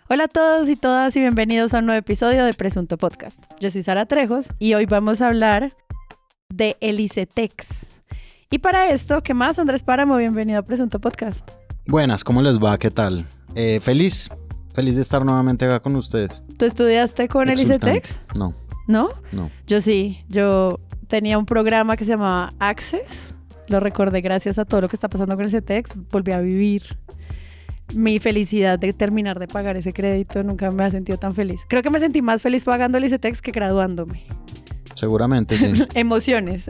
Hola a todos y todas y bienvenidos a un nuevo episodio de Presunto Podcast. Yo soy Sara Trejos y hoy vamos a hablar de el ICETEX. Y para esto, ¿qué más? Andrés Páramo, bienvenido a Presunto Podcast. Buenas, ¿cómo les va? ¿Qué tal? Feliz de estar nuevamente acá con ustedes. ¿Tú estudiaste con el ICETEX? No. ¿No? No. Yo sí, yo tenía un programa que se llamaba Access. Lo recordé gracias a todo lo que está pasando con el ICETEX. Volví a vivir mi felicidad de terminar de pagar ese crédito. Nunca me ha sentido tan feliz. Creo que me sentí más feliz pagando el ICETEX que graduándome. Seguramente, sí. Emociones.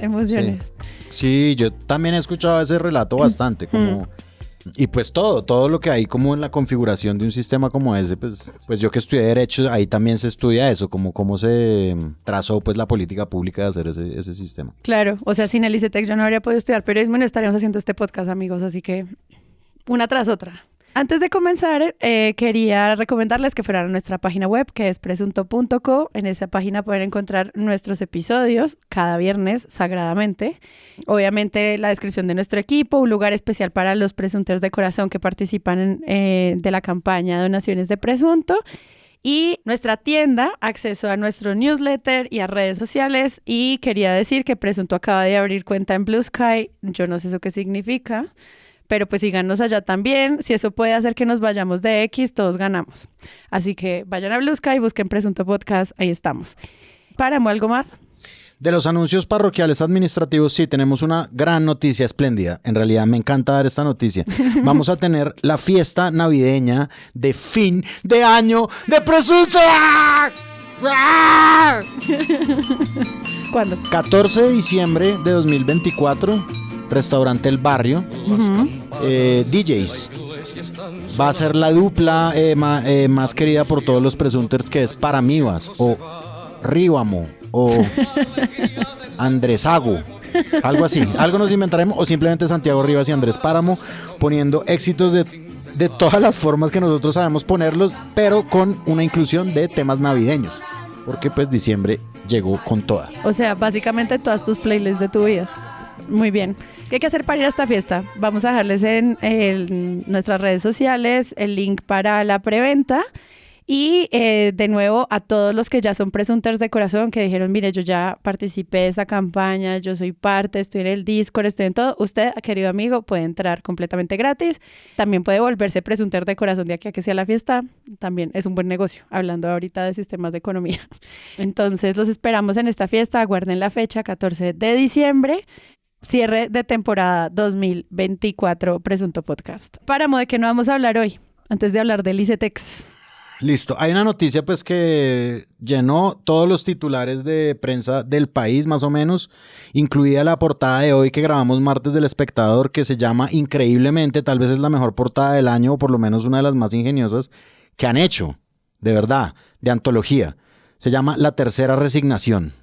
Sí, yo también he escuchado ese relato bastante, como... Y pues todo lo que hay como en la configuración de un sistema como ese, pues yo que estudié Derecho, ahí también se estudia eso, como cómo se trazó pues la política pública de hacer ese sistema. Claro, o sea, sin el ICETEX yo no habría podido estudiar periodismo y no estaríamos haciendo este podcast, amigos, así que una tras otra. Antes de comenzar, quería recomendarles que fueran a nuestra página web, que es presunto.co. En esa página pueden encontrar nuestros episodios cada viernes, sagradamente. Obviamente, la descripción de nuestro equipo, un lugar especial para los presunters de corazón que participan de la campaña de donaciones de Presunto. Y nuestra tienda, acceso a nuestro newsletter y a redes sociales. Y quería decir que Presunto acaba de abrir cuenta en Blue Sky. Yo no sé eso qué significa, pero pues síganos allá también. Si eso puede hacer que nos vayamos de X, todos ganamos. Así que vayan a Blue Sky, busquen Presunto Podcast, ahí estamos. Páramo, ¿algo más? De los anuncios parroquiales administrativos, sí, tenemos una gran noticia espléndida. En realidad me encanta dar esta noticia. Vamos a tener la fiesta navideña de fin de año de Presunto. ¿Cuándo? 14 de diciembre de 2024. Restaurante El Barrio, DJs. Va a ser la dupla más querida por todos los presunters, que es Paramivas o Ríbamo o Andresago, algo así. Algo nos inventaremos, o simplemente Santiago Rivas y Andrés Páramo poniendo éxitos de todas las formas que nosotros sabemos ponerlos, pero con una inclusión de temas navideños, porque pues diciembre llegó con toda. O sea, básicamente todas tus playlists de tu vida. Muy bien. ¿Qué hay que hacer para ir a esta fiesta? Vamos a dejarles en nuestras redes sociales el link para la preventa. Y de nuevo, a todos los que ya son presunters de corazón, que dijeron, mire, yo ya participé de esta campaña, yo soy parte, estoy en el Discord, estoy en todo. Usted, querido amigo, puede entrar completamente gratis. También puede volverse presunter de corazón de aquí a que sea la fiesta. También es un buen negocio, hablando ahorita de sistemas de economía. Entonces, los esperamos en esta fiesta. Aguarden la fecha, 14 de diciembre. Cierre de temporada 2024 Presunto Podcast. Páramo, ¿de qué no vamos a hablar hoy? Antes de hablar del ICETEX. Listo. Hay una noticia pues que llenó todos los titulares de prensa del país más o menos, incluida la portada de hoy que grabamos martes del Espectador, que se llama increíblemente, tal vez es la mejor portada del año o por lo menos una de las más ingeniosas que han hecho, de verdad, de antología. Se llama La Tercera Resignación.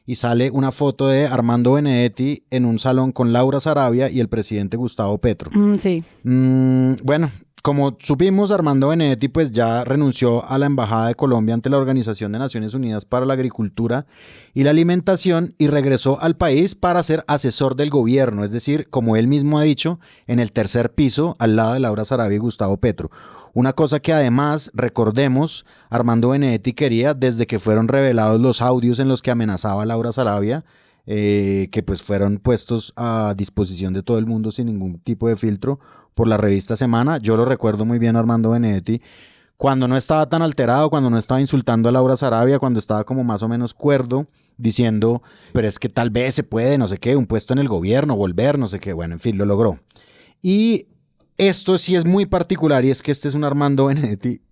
Y sale una foto de Armando Benedetti en un salón con Laura Sarabia y el presidente Gustavo Petro. Sí. Bueno, como supimos, Armando Benedetti pues ya renunció a la Embajada de Colombia ante la Organización de Naciones Unidas para la Agricultura y la Alimentación y regresó al país para ser asesor del gobierno, es decir, como él mismo ha dicho, en el tercer piso al lado de Laura Sarabia y Gustavo Petro. Una cosa que además, recordemos, Armando Benedetti quería desde que fueron revelados los audios en los que amenazaba a Laura Sarabia, que pues fueron puestos a disposición de todo el mundo sin ningún tipo de filtro por la revista Semana. Yo lo recuerdo muy bien, Armando Benedetti, cuando no estaba tan alterado, cuando no estaba insultando a Laura Sarabia, cuando estaba como más o menos cuerdo, diciendo, pero es que tal vez se puede, no sé qué, un puesto en el gobierno, volver, no sé qué, bueno, en fin, lo logró. Y esto sí es muy particular y es que este es un Armando Benedetti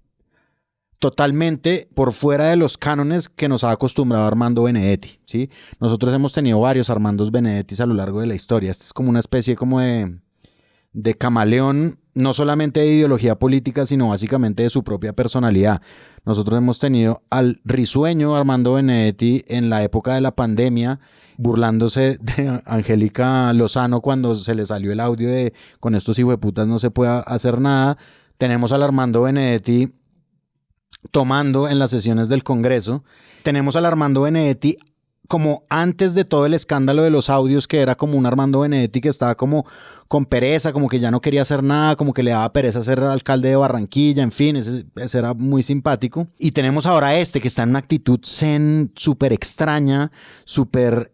totalmente por fuera de los cánones que nos ha acostumbrado Armando Benedetti, ¿sí? Nosotros hemos tenido varios Armandos Benedettis a lo largo de la historia. Este es como una especie como de camaleón, no solamente de ideología política, sino básicamente de su propia personalidad. Nosotros hemos tenido al risueño Armando Benedetti en la época de la pandemia, burlándose de Angélica Lozano cuando se le salió el audio de con estos hijueputas no se puede hacer nada. Tenemos al Armando Benedetti tomando en las sesiones del Congreso. Tenemos al Armando Benedetti como antes de todo el escándalo de los audios, que era como un Armando Benedetti que estaba como con pereza, como que ya no quería hacer nada, como que le daba pereza ser alcalde de Barranquilla, en fin, ese era muy simpático. Y tenemos ahora que está en una actitud zen súper extraña, súper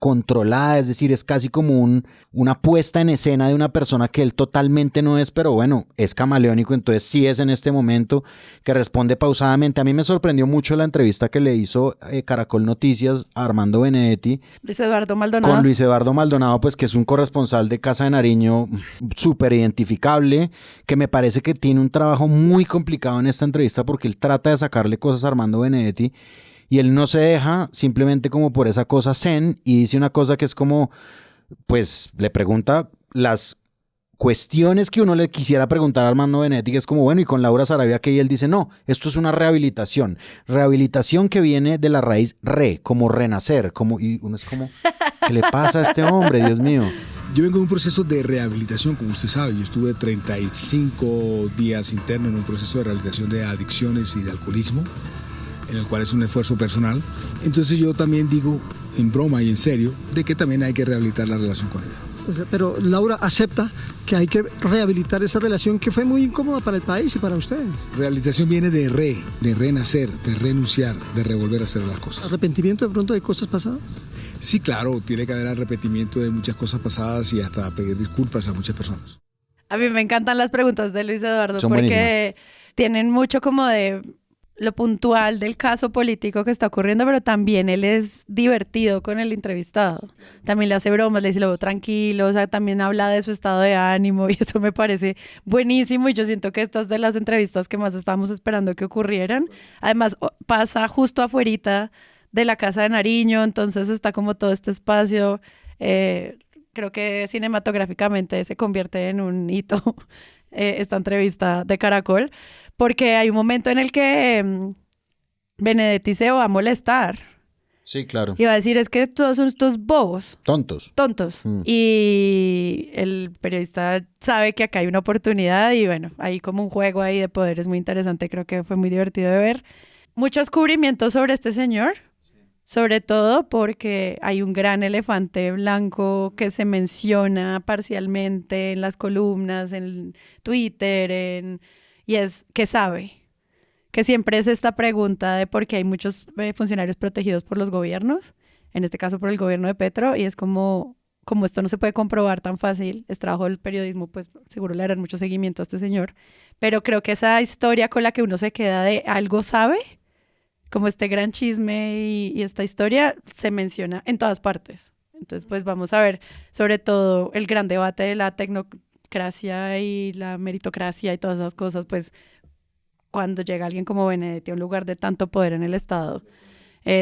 controlada, es decir, es casi como una puesta en escena de una persona que él totalmente no es, pero bueno, es camaleónico, entonces sí es en este momento, que responde pausadamente. A mí me sorprendió mucho la entrevista que le hizo Caracol Noticias a Armando Benedetti. Luis Eduardo Maldonado. Con Luis Eduardo Maldonado, pues que es un corresponsal de Casa de Nariño súper identificable, que me parece que tiene un trabajo muy complicado en esta entrevista porque él trata de sacarle cosas a Armando Benedetti y él no se deja simplemente como por esa cosa zen y dice una cosa que es como, pues le pregunta las cuestiones que uno le quisiera preguntar a Armando Benedetti, que es como, bueno, y con Laura Sarabia, que él dice, no, esto es una rehabilitación que viene de la raíz como renacer, como, y uno es como, ¿qué le pasa a este hombre, Dios mío? Yo vengo de un proceso de rehabilitación, como usted sabe. Yo estuve 35 días interno en un proceso de rehabilitación de adicciones y de alcoholismo, en el cual es un esfuerzo personal. Entonces yo también digo, en broma y en serio, de que también hay que rehabilitar la relación con ella. Pero Laura acepta que hay que rehabilitar esa relación que fue muy incómoda para el país y para ustedes. Rehabilitación viene de renacer, de renunciar, de revolver a hacer las cosas. ¿Arrepentimiento de pronto de cosas pasadas? Sí, claro, tiene que haber arrepentimiento de muchas cosas pasadas y hasta pedir disculpas a muchas personas. A mí me encantan las preguntas de Luis Eduardo Son porque buenísimas. Tienen mucho como de lo puntual del caso político que está ocurriendo, pero también él es divertido con el entrevistado. También le hace bromas, le dice, lo veo tranquilo, o sea, también habla de su estado de ánimo y eso me parece buenísimo y yo siento que estas de las entrevistas que más estábamos esperando que ocurrieran. Además, pasa justo afuerita de la Casa de Nariño, entonces está como todo este espacio, creo que cinematográficamente se convierte en un hito esta entrevista de Caracol, porque hay un momento en el que Benedetti se va a molestar. Sí, claro. Y va a decir, es que todos son estos bobos. Tontos. Y el periodista sabe que acá hay una oportunidad y bueno, hay como un juego ahí de poderes muy interesante, creo que fue muy divertido de ver. Muchos cubrimientos sobre este señor, sobre todo porque hay un gran elefante blanco que se menciona parcialmente en las columnas, en Twitter, y es ¿qué sabe? Que siempre es esta pregunta de por qué hay muchos funcionarios protegidos por los gobiernos, en este caso por el gobierno de Petro, y es como esto no se puede comprobar tan fácil, es trabajo del periodismo, pues seguro le harán mucho seguimiento a este señor, pero creo que esa historia con la que uno se queda de algo sabe, como este gran chisme y esta historia se menciona en todas partes. Entonces, pues vamos a ver sobre todo el gran debate de la tecnocracia y la meritocracia y todas esas cosas, pues cuando llega alguien como Benedetti a un lugar de tanto poder en el Estado,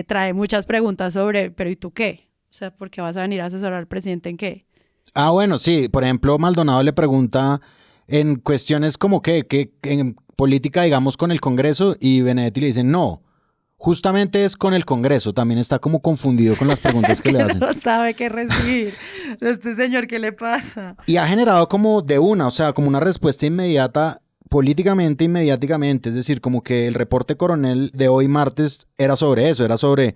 trae muchas preguntas sobre, pero ¿y tú qué? O sea, ¿por qué vas a venir a asesorar al presidente en qué? Ah, bueno, sí. Por ejemplo, Maldonado le pregunta en cuestiones como que en política, digamos, con el Congreso, y Benedetti le dice, no, justamente es con el Congreso. También está como confundido con las preguntas que le hacen. No sabe qué recibir. Este señor, ¿qué le pasa? Y ha generado como de una, o sea, como una respuesta inmediata, políticamente y mediáticamente. Es decir, como que el reporte coronel de hoy martes era sobre eso, era sobre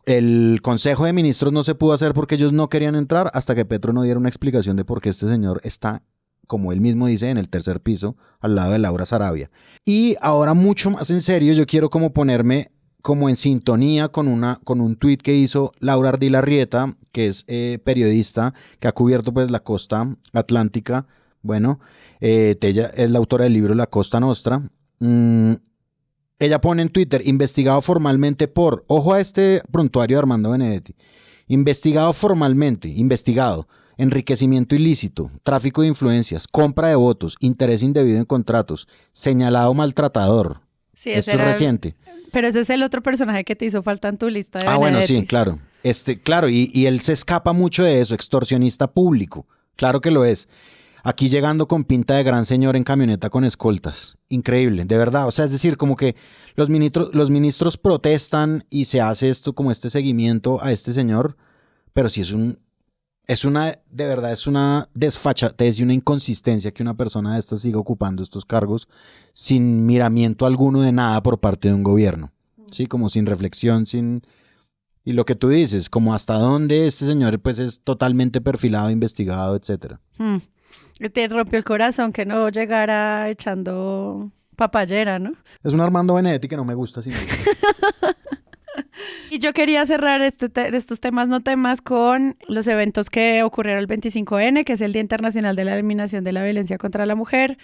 el Consejo de Ministros no se pudo hacer porque ellos no querían entrar hasta que Petro no diera una explicación de por qué este señor está, como él mismo dice, en el tercer piso, al lado de Laura Sarabia. Y ahora mucho más en serio, yo quiero como ponerme como en sintonía con un tuit que hizo Laura Ardila Rieta, que es periodista, que ha cubierto pues la costa atlántica. Bueno, ella es la autora del libro La Costa Nostra. Ella pone en Twitter, investigado formalmente por, ojo a este prontuario de Armando Benedetti, investigado, enriquecimiento ilícito, tráfico de influencias, compra de votos, interés indebido en contratos, señalado maltratador. Sí, esto es reciente. Pero ese es el otro personaje que te hizo falta en tu lista de Benedetti. Bueno, sí, claro. Claro, y él se escapa mucho de eso, extorsionista público. Claro que lo es. Aquí llegando con pinta de gran señor en camioneta con escoltas. Increíble, de verdad. O sea, es decir, como que los ministros protestan y se hace esto como este seguimiento a este señor, pero sí es una desfachatez y una inconsistencia que una persona de estas siga ocupando estos cargos sin miramiento alguno de nada por parte de un gobierno. Sí, como sin reflexión, sin... Y lo que tú dices, como hasta dónde este señor pues es totalmente perfilado, investigado, etcétera. Te rompió el corazón que no llegara echando papayera, ¿no? Es un Armando Benedetti que no me gusta así. Y yo quería cerrar estos temas no temas con los eventos que ocurrieron el 25N, que es el Día Internacional de la Eliminación de la Violencia contra la Mujer.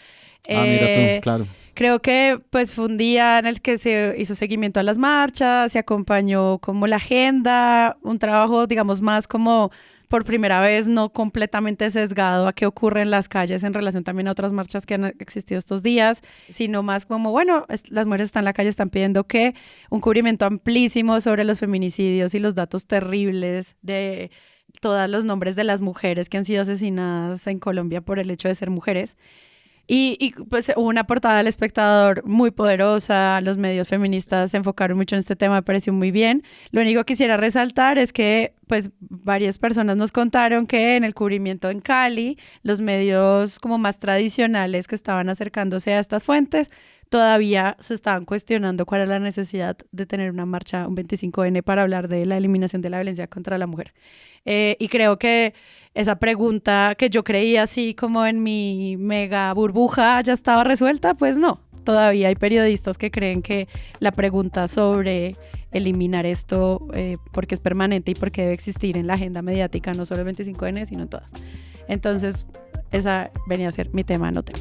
Mira tú, claro. Creo que pues fue un día en el que se hizo seguimiento a las marchas, se acompañó como la agenda, un trabajo digamos más como por primera vez no completamente sesgado a qué ocurre en las calles en relación también a otras marchas que han existido estos días, sino más como, bueno, las mujeres están en la calle, están pidiendo que un cubrimiento amplísimo sobre los feminicidios y los datos terribles de todos los nombres de las mujeres que han sido asesinadas en Colombia por el hecho de ser mujeres. Y pues hubo una portada del Espectador muy poderosa, los medios feministas se enfocaron mucho en este tema, me pareció muy bien. Lo único que quisiera resaltar es que pues varias personas nos contaron que en el cubrimiento en Cali, los medios como más tradicionales que estaban acercándose a estas fuentes, todavía se estaban cuestionando cuál era la necesidad de tener una marcha, un 25N, para hablar de la eliminación de la violencia contra la mujer. Y creo que esa pregunta que yo creía así como en mi mega burbuja ya estaba resuelta, pues no. Todavía hay periodistas que creen que la pregunta sobre eliminar esto porque es permanente y porque debe existir en la agenda mediática, no solo el 25N, sino en todas. Entonces, esa venía a ser mi tema, no tema.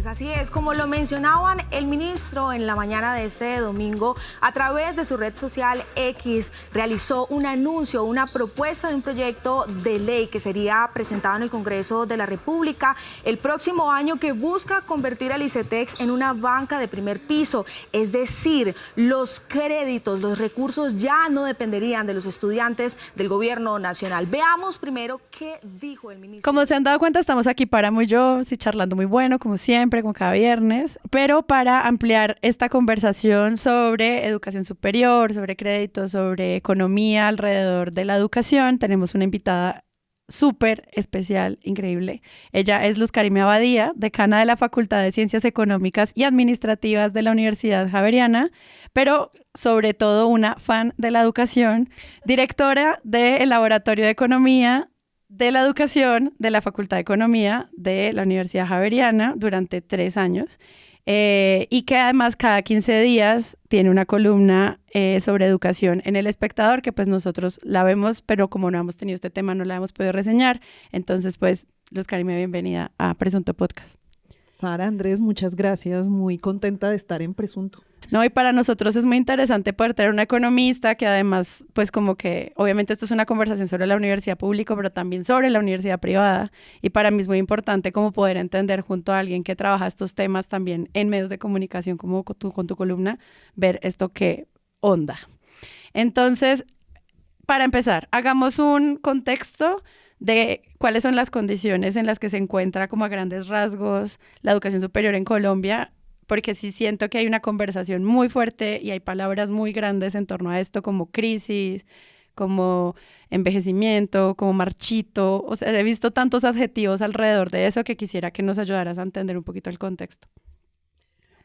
Así es, como lo mencionaban el ministro en la mañana de este domingo, a través de su red social X, realizó un anuncio, una propuesta de un proyecto de ley que sería presentado en el Congreso de la República el próximo año, que busca convertir al ICETEX en una banca de primer piso. Es decir, los créditos, los recursos ya no dependerían de los estudiantes del gobierno nacional. Veamos primero qué dijo el ministro. Como se han dado cuenta, estamos aquí Páramo y yo, sí, charlando muy bueno, como siempre, como cada viernes, pero para ampliar esta conversación sobre educación superior, sobre créditos, sobre economía alrededor de la educación, tenemos una invitada súper especial, increíble. Ella es Luz Karime Abadía, decana de la Facultad de Ciencias Económicas y Administrativas de la Universidad Javeriana, pero sobre todo una fan de la educación, directora del Laboratorio de Economía de la Educación de la Facultad de Economía de la Universidad Javeriana durante 3 años, y que además cada 15 días tiene una columna sobre educación en El Espectador, que pues nosotros la vemos, pero como no hemos tenido este tema no la hemos podido reseñar. Entonces pues, Luz Karime, bienvenida a Presunto Podcast. Sara, Andrés, muchas gracias, muy contenta de estar en Presunto. No, y para nosotros es muy interesante poder tener una economista que además, pues como que, obviamente esto es una conversación sobre la universidad pública, pero también sobre la universidad privada, y para mí es muy importante como poder entender junto a alguien que trabaja estos temas también en medios de comunicación, como tú con tu columna, ver esto qué onda. Entonces, para empezar, hagamos un contexto de cuáles son las condiciones en las que se encuentra como a grandes rasgos la educación superior en Colombia, porque sí siento que hay una conversación muy fuerte y hay palabras muy grandes en torno a esto, como crisis, como envejecimiento, como marchito. O sea, he visto tantos adjetivos alrededor de eso que quisiera que nos ayudaras a entender un poquito el contexto.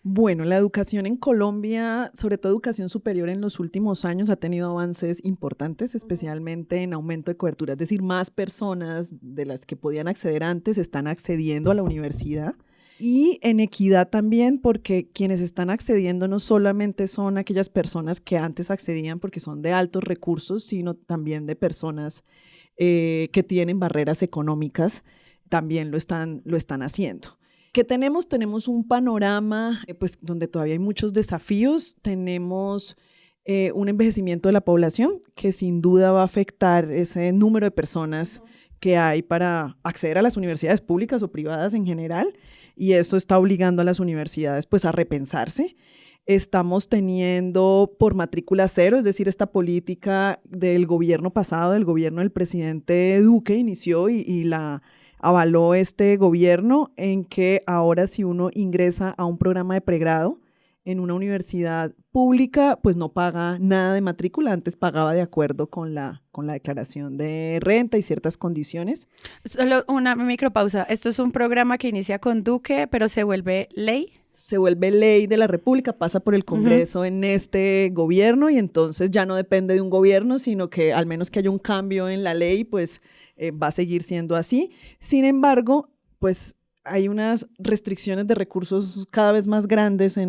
Bueno, la educación en Colombia, sobre todo educación superior, en los últimos años ha tenido avances importantes, especialmente en aumento de cobertura, es decir, más personas de las que podían acceder antes están accediendo a la universidad. Y en equidad también, porque quienes están accediendo no solamente son aquellas personas que antes accedían porque son de altos recursos, sino también de personas que tienen barreras económicas, también lo están haciendo. ¿Qué tenemos? Tenemos un panorama pues, donde todavía hay muchos desafíos. Tenemos un envejecimiento de la población que sin duda va a afectar ese número de personas que hay para acceder a las universidades públicas o privadas en general, y eso está obligando a las universidades pues, a repensarse. Estamos teniendo por matrícula cero, es decir, esta política del gobierno pasado, del gobierno del presidente Duque, inició y la avaló este gobierno, en que ahora si uno ingresa a un programa de pregrado, en una universidad pública, pues no paga nada de matrícula, antes pagaba de acuerdo con la declaración de renta y ciertas condiciones. Solo una micropausa. Esto es un programa que inicia con Duque, pero se vuelve ley. Se vuelve ley de la República, pasa por el Congreso en este gobierno y entonces ya no depende de un gobierno, sino que al menos que haya un cambio en la ley, pues va a seguir siendo así. Sin embargo, pues hay unas restricciones de recursos cada vez más grandes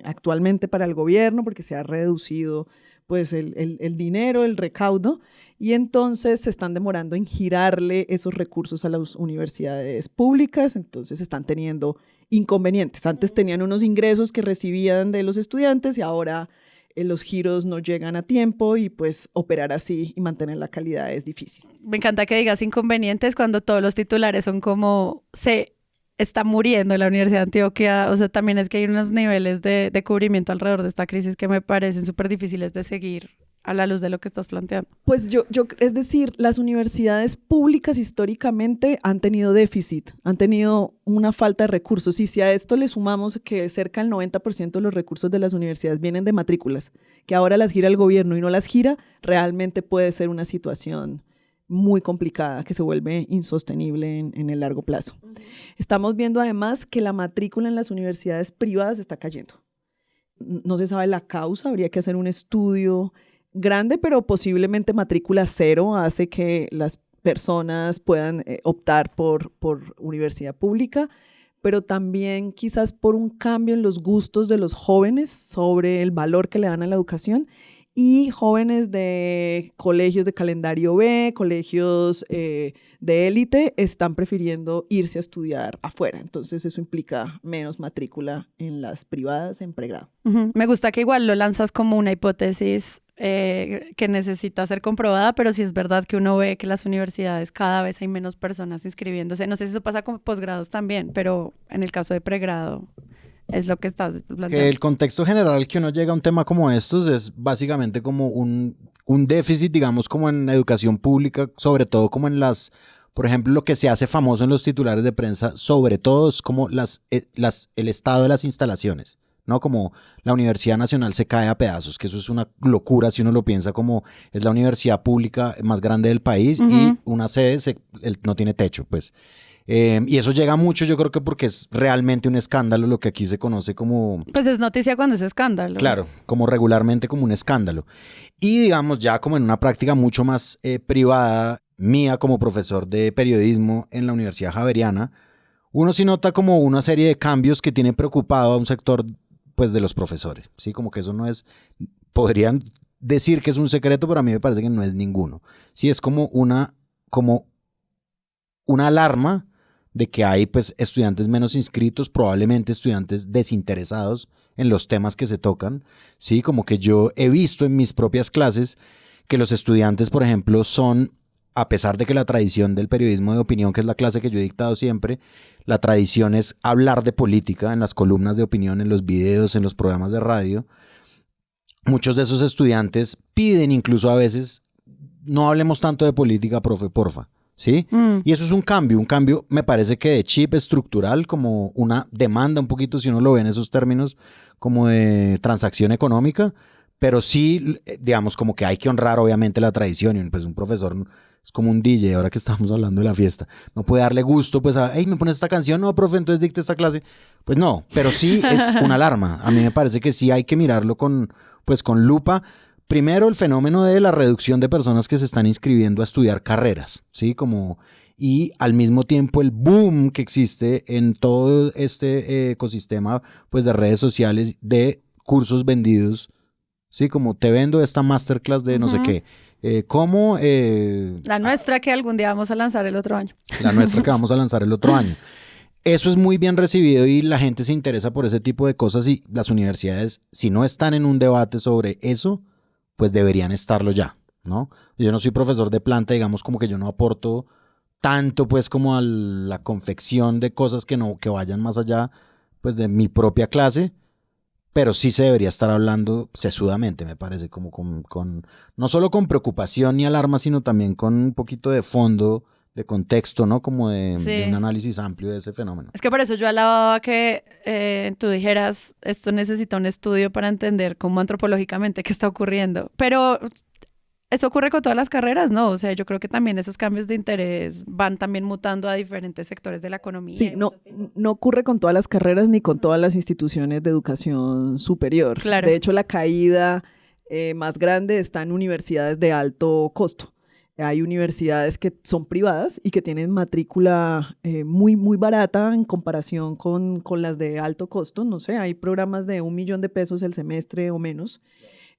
actualmente para el gobierno porque se ha reducido pues el dinero, el recaudo, y entonces se están demorando en girarle esos recursos a las universidades públicas, entonces están teniendo inconvenientes. Antes tenían unos ingresos que recibían de los estudiantes y ahora los giros no llegan a tiempo y pues operar así y mantener la calidad es difícil. Me encanta que digas inconvenientes cuando todos los titulares son como se está muriendo la Universidad de Antioquia. O sea, también es que hay unos niveles de cubrimiento alrededor de esta crisis que me parecen súper difíciles de seguir a la luz de lo que estás planteando. Pues es decir, las universidades públicas históricamente han tenido déficit, han tenido una falta de recursos, y si a esto le sumamos que cerca del 90% de los recursos de las universidades vienen de matrículas, que ahora las gira el gobierno y no las gira, realmente puede ser una situación muy complicada que se vuelve insostenible en el largo plazo. Estamos viendo además que la matrícula en las universidades privadas está cayendo. No se sabe la causa, habría que hacer un estudio grande, pero posiblemente matrícula cero hace que las personas puedan optar por universidad pública, pero también quizás por un cambio en los gustos de los jóvenes sobre el valor que le dan a la educación, y jóvenes de colegios de calendario B, colegios de élite, están prefiriendo irse a estudiar afuera. Entonces eso implica menos matrícula en las privadas en pregrado. Me gusta que igual lo lanzas como una hipótesis que necesita ser comprobada, pero sí es verdad que uno ve que las universidades cada vez hay menos personas inscribiéndose. No sé si eso pasa con posgrados también, pero en el caso de pregrado es lo que estás planteando. Que el contexto general que uno llega a un tema como estos es básicamente como un déficit, digamos, como en educación pública, sobre todo como en por ejemplo, lo que se hace famoso en los titulares de prensa, sobre todo es como el estado de las instalaciones, ¿no? Como la Universidad Nacional se cae a pedazos, que eso es una locura si uno lo piensa, como es la universidad pública más grande del país y una sede no tiene techo, pues. Y eso llega mucho, yo creo que porque es realmente un escándalo, lo que aquí se conoce como... Pues es noticia cuando es escándalo. Claro, como regularmente como un escándalo. Y digamos ya como en una práctica mucho más privada, mía como profesor de periodismo en la Universidad Javeriana, uno sí nota como una serie de cambios que tiene preocupado a un sector pues de los profesores, ¿sí? Como que eso no es... Podrían decir que es un secreto, pero a mí me parece que no es ninguno. Sí, es como una alarma de que hay pues estudiantes menos inscritos, probablemente estudiantes desinteresados en los temas que se tocan, ¿sí? Como que yo he visto en mis propias clases que los estudiantes, por ejemplo, son, a pesar de que la tradición del periodismo de opinión, que es la clase que yo he dictado siempre, la tradición es hablar de política en las columnas de opinión, en los videos, en los programas de radio, muchos de esos estudiantes piden incluso a veces, no hablemos tanto de política, profe, porfa. ¿Sí? Y eso es un cambio me parece que de chip estructural, como una demanda un poquito, si uno lo ve en esos términos, como de transacción económica, pero sí, digamos, como que hay que honrar obviamente la tradición, y pues un profesor es como un DJ, ahora que estamos hablando de la fiesta, no puede darle gusto, pues, hey, ¿me pones esta canción? No, profe, entonces dicte esta clase. Pues no, pero sí es una alarma. A mí me parece que sí hay que mirarlo con lupa. Primero, el fenómeno de la reducción de personas que se están inscribiendo a estudiar carreras, ¿sí? Y al mismo tiempo el boom que existe en todo este ecosistema pues, de redes sociales de cursos vendidos, ¿sí? Como te vendo esta masterclass de no sé qué. La nuestra que algún día vamos a lanzar el otro año. La nuestra que vamos a lanzar el otro año. Eso es muy bien recibido y la gente se interesa por ese tipo de cosas, y las universidades, si no están en un debate sobre eso, pues deberían estarlo ya, ¿no? Yo no soy profesor de planta, digamos, como que yo no aporto tanto pues como a la confección de cosas que vayan más allá pues de mi propia clase, pero sí se debería estar hablando sesudamente, me parece, como con no solo con preocupación y alarma, sino también con un poquito de fondo contexto, ¿no? Como de Sí. un análisis amplio de ese fenómeno. Es que por eso yo alababa que tú dijeras, esto necesita un estudio para entender cómo antropológicamente qué está ocurriendo. Pero eso ocurre con todas las carreras, ¿no? O sea, yo creo que también esos cambios de interés van también mutando a diferentes sectores de la economía. Sí, no ocurre con todas las carreras ni con todas las instituciones de educación superior. Claro. De hecho, la caída más grande está en universidades de alto costo. Hay universidades que son privadas y que tienen matrícula muy, muy barata en comparación con las de alto costo. No sé, hay programas de $1 millón el semestre o menos.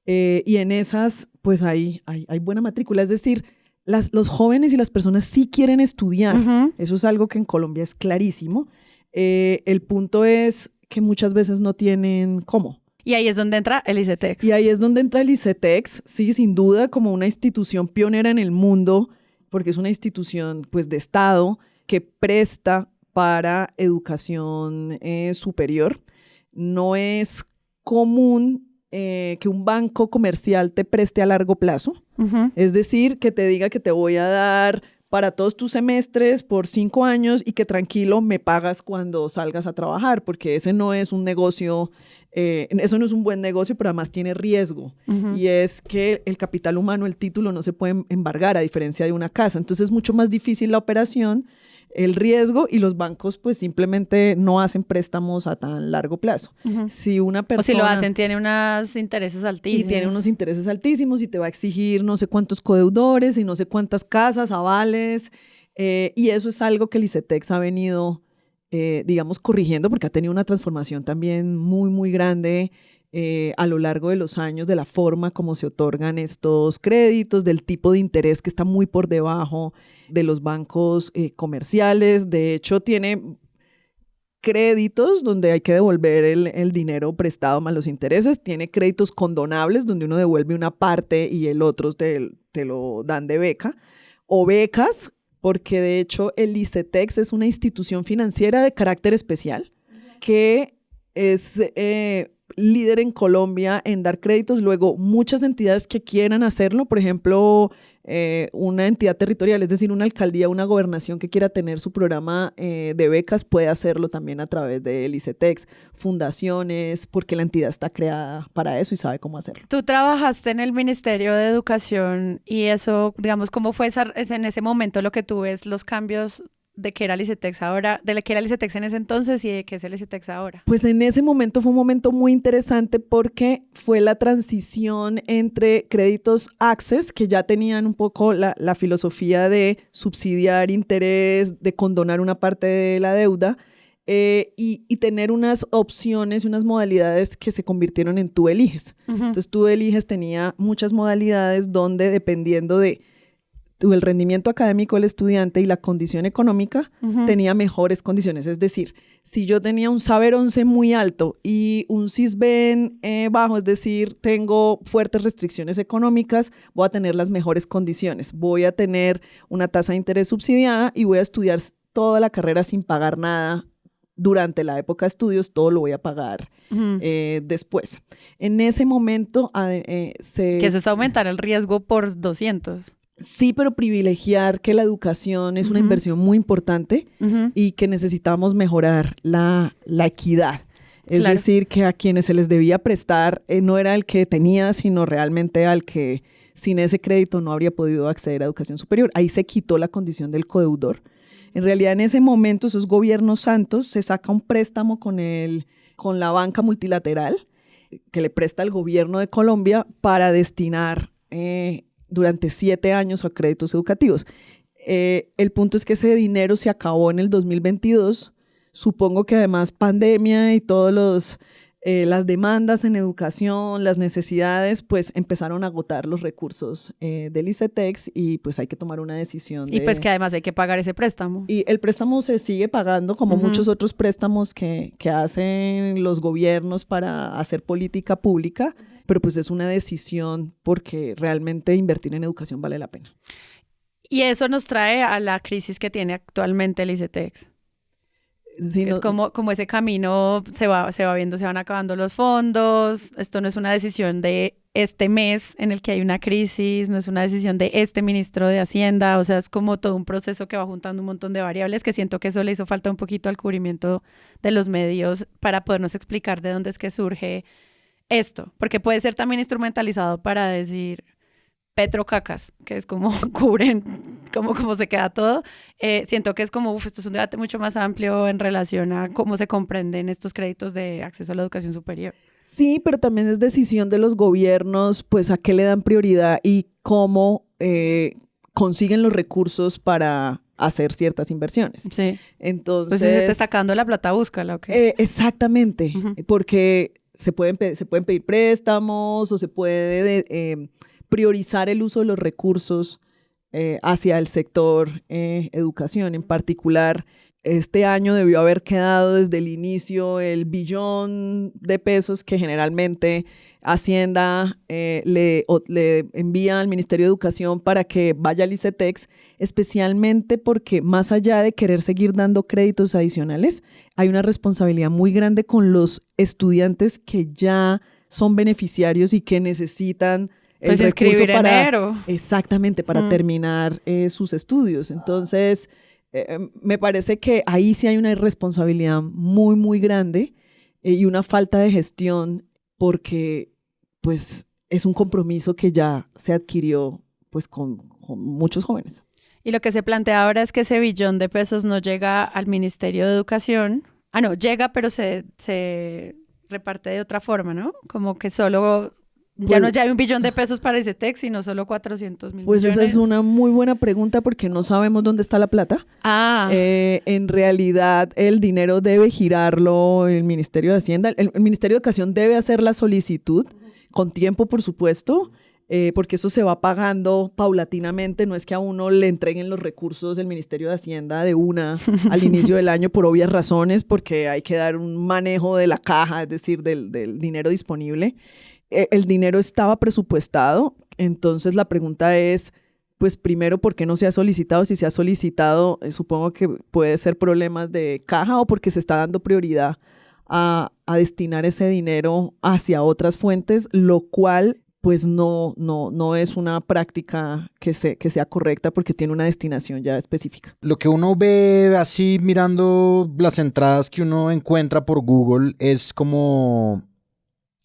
Y en esas, pues hay buena matrícula. Es decir, los jóvenes y las personas sí quieren estudiar. Ujú. Eso es algo que en Colombia es clarísimo. El punto es que muchas veces no tienen cómo. Y ahí es donde entra el ICETEX. Y ahí es donde entra el ICETEX, sí, sin duda, como una institución pionera en el mundo, porque es una institución, pues, de Estado que presta para educación superior. No es común que un banco comercial te preste a largo plazo. Ujú. Es decir, que te diga que te voy a dar para todos tus semestres por 5 años y que tranquilo me pagas cuando salgas a trabajar, porque ese no es un negocio, eso no es un buen negocio, pero además tiene riesgo. Ujú. Y es que el capital humano, el título, no se puede embargar a diferencia de una casa. Entonces es mucho más difícil la operación, el riesgo, y los bancos pues simplemente no hacen préstamos a tan largo plazo. Ujú. Si una persona... O si lo hacen, tiene unos intereses altísimos. Y tiene unos intereses altísimos y te va a exigir no sé cuántos codeudores y no sé cuántas casas, avales. Y eso es algo que el ICETEX ha venido, digamos, corrigiendo porque ha tenido una transformación también muy, muy grande a lo largo de los años de la forma como se otorgan estos créditos, del tipo de interés que está muy por debajo de los bancos comerciales. De hecho, tiene créditos donde hay que devolver el dinero prestado más los intereses. Tiene créditos condonables donde uno devuelve una parte y el otro te lo dan de beca. O becas, porque de hecho el ICETEX es una institución financiera de carácter especial que es líder en Colombia en dar créditos. Luego, muchas entidades que quieran hacerlo, por ejemplo, una entidad territorial, es decir, una alcaldía, una gobernación que quiera tener su programa de becas, puede hacerlo también a través del ICETEX, fundaciones, porque la entidad está creada para eso y sabe cómo hacerlo. Tú trabajaste en el Ministerio de Educación y eso, digamos, ¿cómo fue en ese momento lo que tú ves, los cambios de qué era el ICETEX ahora, de qué era el ICETEX en ese entonces y de qué es el ICETEX ahora? Pues en ese momento fue un momento muy interesante porque fue la transición entre créditos Access, que ya tenían un poco la filosofía de subsidiar interés, de condonar una parte de la deuda, y tener unas opciones y unas modalidades que se convirtieron en Tú Eliges. Ujú. Entonces Tú Eliges tenía muchas modalidades donde, dependiendo de el rendimiento académico del estudiante y la condición económica, Ujú. tenía mejores condiciones. Es decir, si yo tenía un Saber 11 muy alto y un Sisbén bajo, es decir, tengo fuertes restricciones económicas, voy a tener las mejores condiciones. Voy a tener una tasa de interés subsidiada y voy a estudiar toda la carrera sin pagar nada durante la época de estudios, todo lo voy a pagar Ujú. después. En ese momento Que eso es aumentar el riesgo por 200. Sí, pero privilegiar que la educación es una Ujú. inversión muy importante Ujú. y que necesitamos mejorar la equidad. Es Claro. decir, que a quienes se les debía prestar no era el que tenía, sino realmente al que sin ese crédito no habría podido acceder a educación superior. Ahí se quitó la condición del codeudor. En realidad, en ese momento, esos gobiernos santos, se saca un préstamo con la banca multilateral que le presta al gobierno de Colombia para destinar durante 7 años a créditos educativos. El punto es que ese dinero se acabó en el 2022. Supongo que además pandemia y todas las demandas en educación, las necesidades, pues empezaron a agotar los recursos del ICETEX y pues hay que tomar una decisión. Y pues que además hay que pagar ese préstamo. Y el préstamo se sigue pagando como Ujú. muchos otros préstamos que hacen los gobiernos para hacer política pública, pero pues es una decisión porque realmente invertir en educación vale la pena. Y eso nos trae a la crisis que tiene actualmente el ICETEX. Sí, Es como ese camino se va viendo, se van acabando los fondos. Esto no es una decisión de este mes en el que hay una crisis, no es una decisión de este ministro de Hacienda, o sea, es como todo un proceso que va juntando un montón de variables que siento que eso le hizo falta un poquito al cubrimiento de los medios para podernos explicar de dónde es que surge esto, porque puede ser también instrumentalizado para decir Petrocacas, que es como cubren, como se queda todo. Siento que es como, esto es un debate mucho más amplio en relación a cómo se comprenden estos créditos de acceso a la educación superior. Sí, pero también es decisión de los gobiernos, pues a qué le dan prioridad y cómo consiguen los recursos para hacer ciertas inversiones. Sí. Entonces, pues si se te está sacando la plata, búscala, ¿ok? Exactamente, porque se pueden pedir préstamos o se puede priorizar el uso de los recursos hacia el sector educación. En particular, este año debió haber quedado desde el inicio el billón de pesos que generalmente Hacienda le envía al Ministerio de Educación para que vaya al ICETEX, especialmente porque más allá de querer seguir dando créditos adicionales, hay una responsabilidad muy grande con los estudiantes que ya son beneficiarios y que necesitan el pues recurso escribir enero. Exactamente, para terminar sus estudios. Entonces, me parece que ahí sí hay una irresponsabilidad muy, muy grande y una falta de gestión porque pues es un compromiso que ya se adquirió pues con muchos jóvenes. Y lo que se plantea ahora es que ese billón de pesos no llega al Ministerio de Educación. No, llega, pero se reparte de otra forma, ¿no? Como que solo... Ya hay un billón de pesos para ICETEX, sino solo 400.000 pues millones. Esa es una muy buena pregunta porque no sabemos dónde está la plata. En realidad, el dinero debe girarlo el Ministerio de Hacienda. El Ministerio de Educación debe hacer la solicitud con tiempo, por supuesto, porque eso se va pagando paulatinamente. No es que a uno le entreguen los recursos del Ministerio de Hacienda de una al inicio del año por obvias razones, porque hay que dar un manejo de la caja, es decir, del dinero disponible. El dinero estaba presupuestado, entonces la pregunta es, pues primero, ¿por qué no se ha solicitado? Si se ha solicitado, supongo que puede ser problemas de caja o porque se está dando prioridad a destinar ese dinero hacia otras fuentes, lo cual pues no es una práctica que sea correcta porque tiene una destinación ya específica. Lo que uno ve así mirando las entradas que uno encuentra por Google es como...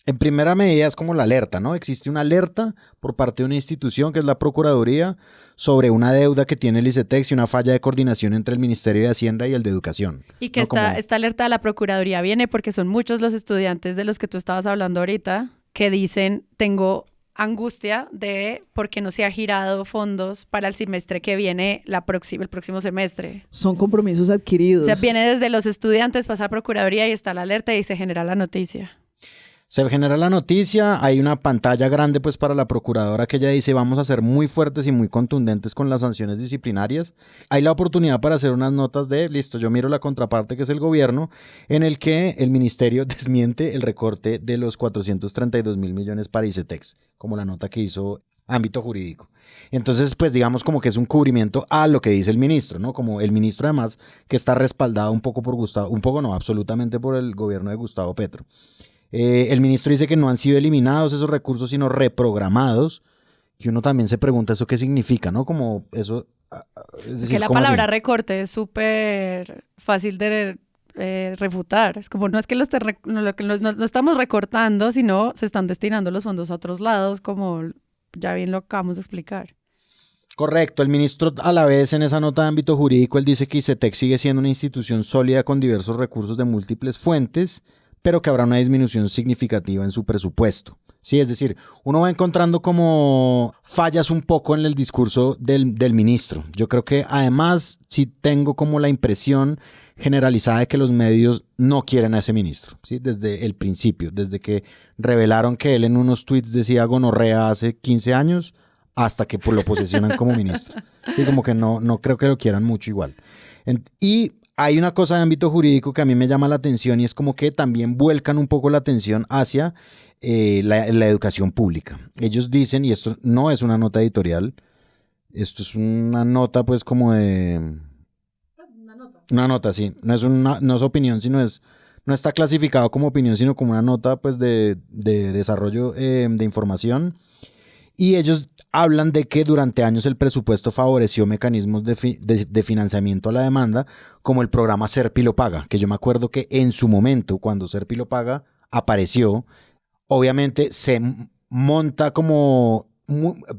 En primera medida es como la alerta, ¿no? Existe una alerta por parte de una institución que es la Procuraduría sobre una deuda que tiene el ICETEX y una falla de coordinación entre el Ministerio de Hacienda y el de Educación. Y que esta alerta de la Procuraduría viene porque son muchos los estudiantes de los que tú estabas hablando ahorita que dicen, tengo angustia de por qué no se ha girado fondos para el semestre que viene, el próximo semestre. Son compromisos adquiridos. O sea, viene desde los estudiantes, pasa a Procuraduría y está la alerta y se genera la noticia. Se genera la noticia, hay una pantalla grande pues para la procuradora que ella dice vamos a ser muy fuertes y muy contundentes con las sanciones disciplinarias. Hay la oportunidad para hacer unas notas de, listo, yo miro la contraparte que es el gobierno, en el que el ministerio desmiente el recorte de los 432.000 millones para ICETEX, como la nota que hizo Ámbito Jurídico. Entonces, pues digamos como que es un cubrimiento a lo que dice el ministro, ¿no? Como el ministro además que está respaldado un poco por Gustavo, un poco no, absolutamente por el gobierno de Gustavo Petro. El ministro dice que no han sido eliminados esos recursos, sino reprogramados, que uno también se pregunta eso qué significa, ¿no? Como eso... Es decir, que la palabra así? Recorte es súper fácil de refutar. Es como, no es que no estamos recortando, sino se están destinando los fondos a otros lados, como ya bien lo acabamos de explicar. Correcto, el ministro a la vez en esa nota de Ámbito Jurídico, él dice que ICETEX sigue siendo una institución sólida con diversos recursos de múltiples fuentes, pero que habrá una disminución significativa en su presupuesto. Sí, es decir, uno va encontrando como fallas un poco en el discurso del ministro. Yo creo que además sí tengo como la impresión generalizada de que los medios no quieren a ese ministro, ¿sí? Desde el principio, desde que revelaron que él en unos tweets decía gonorrea hace 15 años, hasta que lo posesionan como ministro. Sí, como que no creo que lo quieran mucho igual. Y hay una cosa de ámbito jurídico que a mí me llama la atención y es como que también vuelcan un poco la atención hacia la educación pública. Ellos dicen, y esto no es una nota editorial, esto es una nota pues como de... Una nota, sí. No es opinión, sino es no está clasificado como opinión, sino como una nota pues, de desarrollo de información. Y ellos hablan de que durante años el presupuesto favoreció mecanismos de financiamiento a la demanda, como el programa Serpi lo Paga, que yo me acuerdo que en su momento, cuando Serpi lo Paga apareció, obviamente se monta como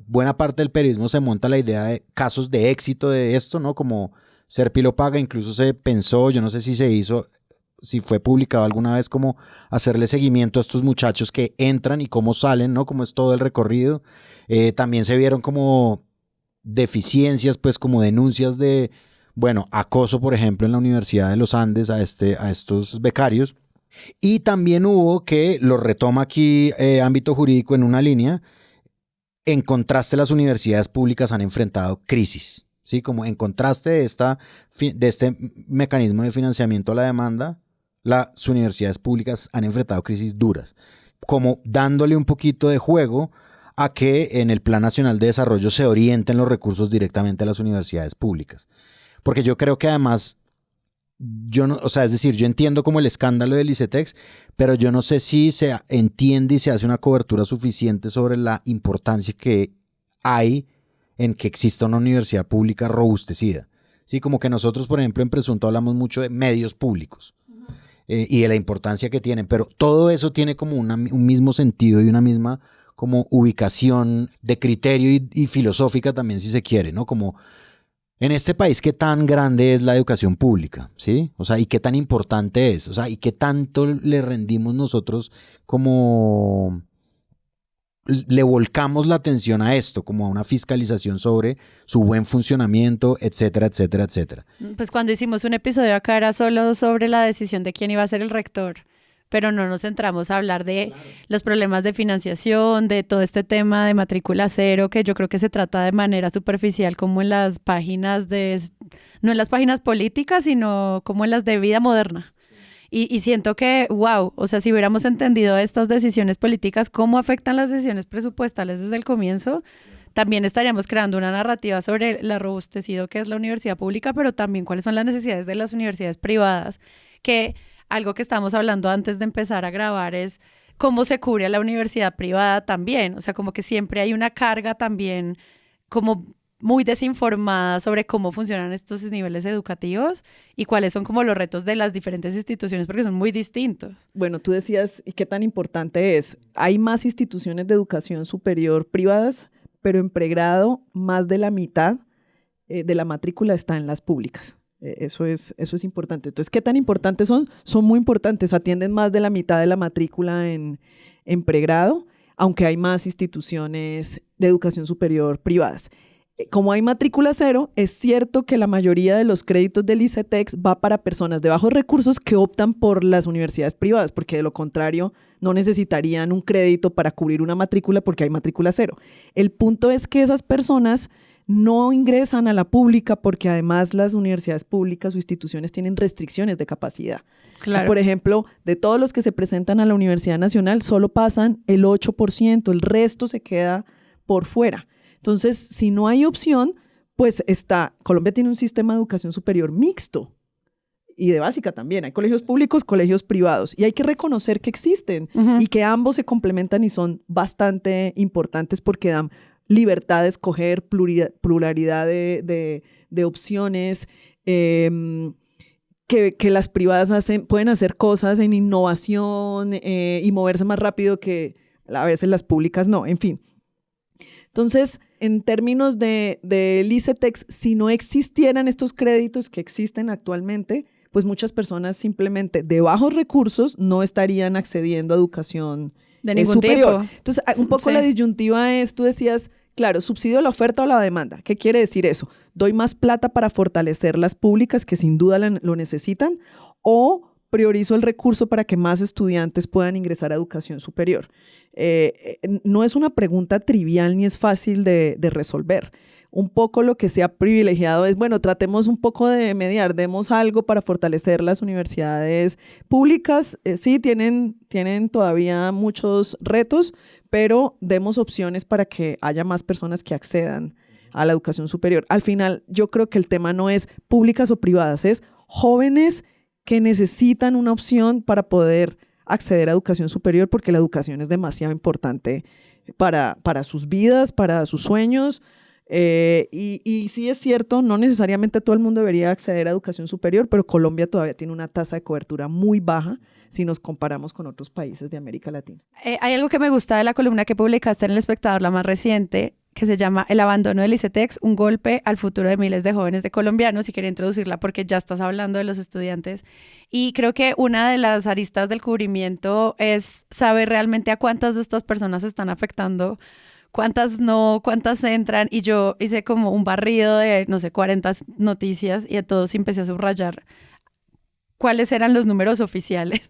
buena parte del periodismo se monta la idea de casos de éxito de esto, ¿no? Como Serpi lo Paga, incluso se pensó, yo no sé si se hizo, si fue publicado alguna vez, como hacerle seguimiento a estos muchachos que entran y cómo salen, ¿no? Cómo es todo el recorrido. También se vieron como deficiencias, pues como denuncias de, bueno, acoso, por ejemplo, en la Universidad de los Andes a estos becarios. Y también hubo, que lo retoma aquí ámbito jurídico en una línea, en contraste las universidades públicas han enfrentado crisis, ¿sí? Como en contraste de este mecanismo de financiamiento a la demanda, las universidades públicas han enfrentado crisis duras, como dándole un poquito de juego a que en el Plan Nacional de Desarrollo se orienten los recursos directamente a las universidades públicas. Porque yo creo que además, es decir, yo entiendo como el escándalo del ICETEX, pero yo no sé si se entiende y se hace una cobertura suficiente sobre la importancia que hay en que exista una universidad pública robustecida. Sí, como que nosotros, por ejemplo, en Presunto hablamos mucho de medios públicos y de la importancia que tienen, pero todo eso tiene como un mismo sentido y una misma como ubicación de criterio y filosófica también, si se quiere, ¿no? Como en este país, ¿qué tan grande es la educación pública? ¿Sí? O sea, ¿y qué tan importante es? O sea, ¿y qué tanto le rendimos nosotros como le volcamos la atención a esto, como a una fiscalización sobre su buen funcionamiento, etcétera, etcétera, etcétera? Pues cuando hicimos un episodio acá era solo sobre la decisión de quién iba a ser el rector, pero no nos centramos a hablar de los problemas de financiación, de todo este tema de matrícula cero, que yo creo que se trata de manera superficial, como en las páginas no en las páginas políticas, sino como en las de vida moderna. Y siento que, wow, o sea, si hubiéramos entendido estas decisiones políticas, cómo afectan las decisiones presupuestales desde el comienzo, también estaríamos creando una narrativa sobre lo robustecido que es la universidad pública, pero también cuáles son las necesidades de las universidades privadas, que algo que estamos hablando antes de empezar a grabar es cómo se cubre a la universidad privada también. O sea, como que siempre hay una carga también como muy desinformada sobre cómo funcionan estos niveles educativos y cuáles son como los retos de las diferentes instituciones, porque son muy distintos. Bueno, tú decías, ¿y qué tan importante es? Hay más instituciones de educación superior privadas, pero en pregrado más de la mitad de la matrícula está en las públicas. Eso es importante. Entonces, ¿qué tan importantes son? Son muy importantes. Atienden más de la mitad de la matrícula en pregrado, aunque hay más instituciones de educación superior privadas. Como hay matrícula cero, es cierto que la mayoría de los créditos del ICETEX va para personas de bajos recursos que optan por las universidades privadas, porque de lo contrario no necesitarían un crédito para cubrir una matrícula porque hay matrícula cero. El punto es que esas personas no ingresan a la pública porque además las universidades públicas o instituciones tienen restricciones de capacidad. Claro. Entonces, por ejemplo, de todos los que se presentan a la Universidad Nacional, solo pasan el 8%, el resto se queda por fuera. Entonces, si no hay opción, pues Colombia tiene un sistema de educación superior mixto y de básica también. Hay colegios públicos, colegios privados, y hay que reconocer que existen y que ambos se complementan y son bastante importantes porque dan libertad de escoger, pluralidad de opciones, que las privadas pueden hacer cosas en innovación y moverse más rápido que a veces las públicas no, en fin. Entonces, en términos del ICETEX, si no existieran estos créditos que existen actualmente, pues muchas personas simplemente de bajos recursos no estarían accediendo a educación de ningún superior. tipo. Entonces, un poco la disyuntiva es, tú decías, claro, subsidio a la oferta o la demanda. ¿Qué quiere decir eso? ¿Doy más plata para fortalecer las públicas que sin duda lo necesitan? ¿O priorizo el recurso para que más estudiantes puedan ingresar a educación superior? No es una pregunta trivial ni es fácil de resolver. Un poco lo que se ha privilegiado es, bueno, tratemos un poco de mediar, demos algo para fortalecer las universidades públicas. Sí, tienen todavía muchos retos, pero demos opciones para que haya más personas que accedan a la educación superior. Al final, yo creo que el tema no es públicas o privadas, es jóvenes que necesitan una opción para poder acceder a educación superior, porque la educación es demasiado importante para sus vidas, para sus sueños. Y sí es cierto, no necesariamente todo el mundo debería acceder a educación superior, pero Colombia todavía tiene una tasa de cobertura muy baja si nos comparamos con otros países de América Latina. Hay algo que me gusta de la columna que publicaste en El Espectador, la más reciente, que se llama El abandono del ICETEX, un golpe al futuro de miles de jóvenes de colombianos, y quería introducirla porque ya estás hablando de los estudiantes. Y creo que una de las aristas del cubrimiento es saber realmente a cuántas de estas personas están afectando, cuántas no, cuántas entran. Y yo hice como un barrido de, no sé, 40 noticias y a todos empecé a subrayar cuáles eran los números oficiales.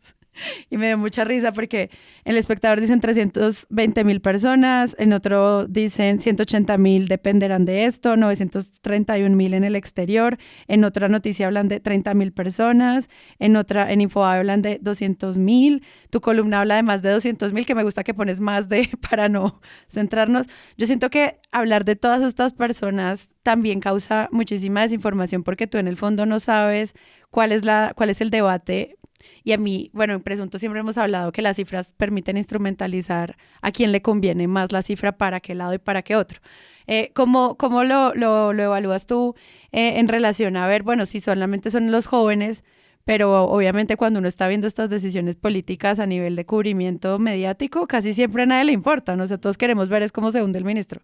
Y me dio mucha risa porque en El Espectador dicen 320,000 personas, en otro dicen 180,000 dependerán de esto, 931,000 en el exterior, en otra noticia hablan de 30,000 personas, en Infobae hablan de 200,000, tu columna habla de más de 200,000, que me gusta que pones más de para no centrarnos. Yo siento que hablar de todas estas personas también causa muchísima desinformación porque tú en el fondo no sabes cuál es el debate. Y a mí, bueno, en Presunto siempre hemos hablado que las cifras permiten instrumentalizar a quién le conviene más la cifra, para qué lado y para qué otro. ¿Cómo lo evalúas tú en relación a ver, bueno, si solamente son los jóvenes, pero obviamente cuando uno está viendo estas decisiones políticas a nivel de cubrimiento mediático, casi siempre a nadie le importa, ¿no? O sea, todos queremos ver es cómo se hunde el ministro.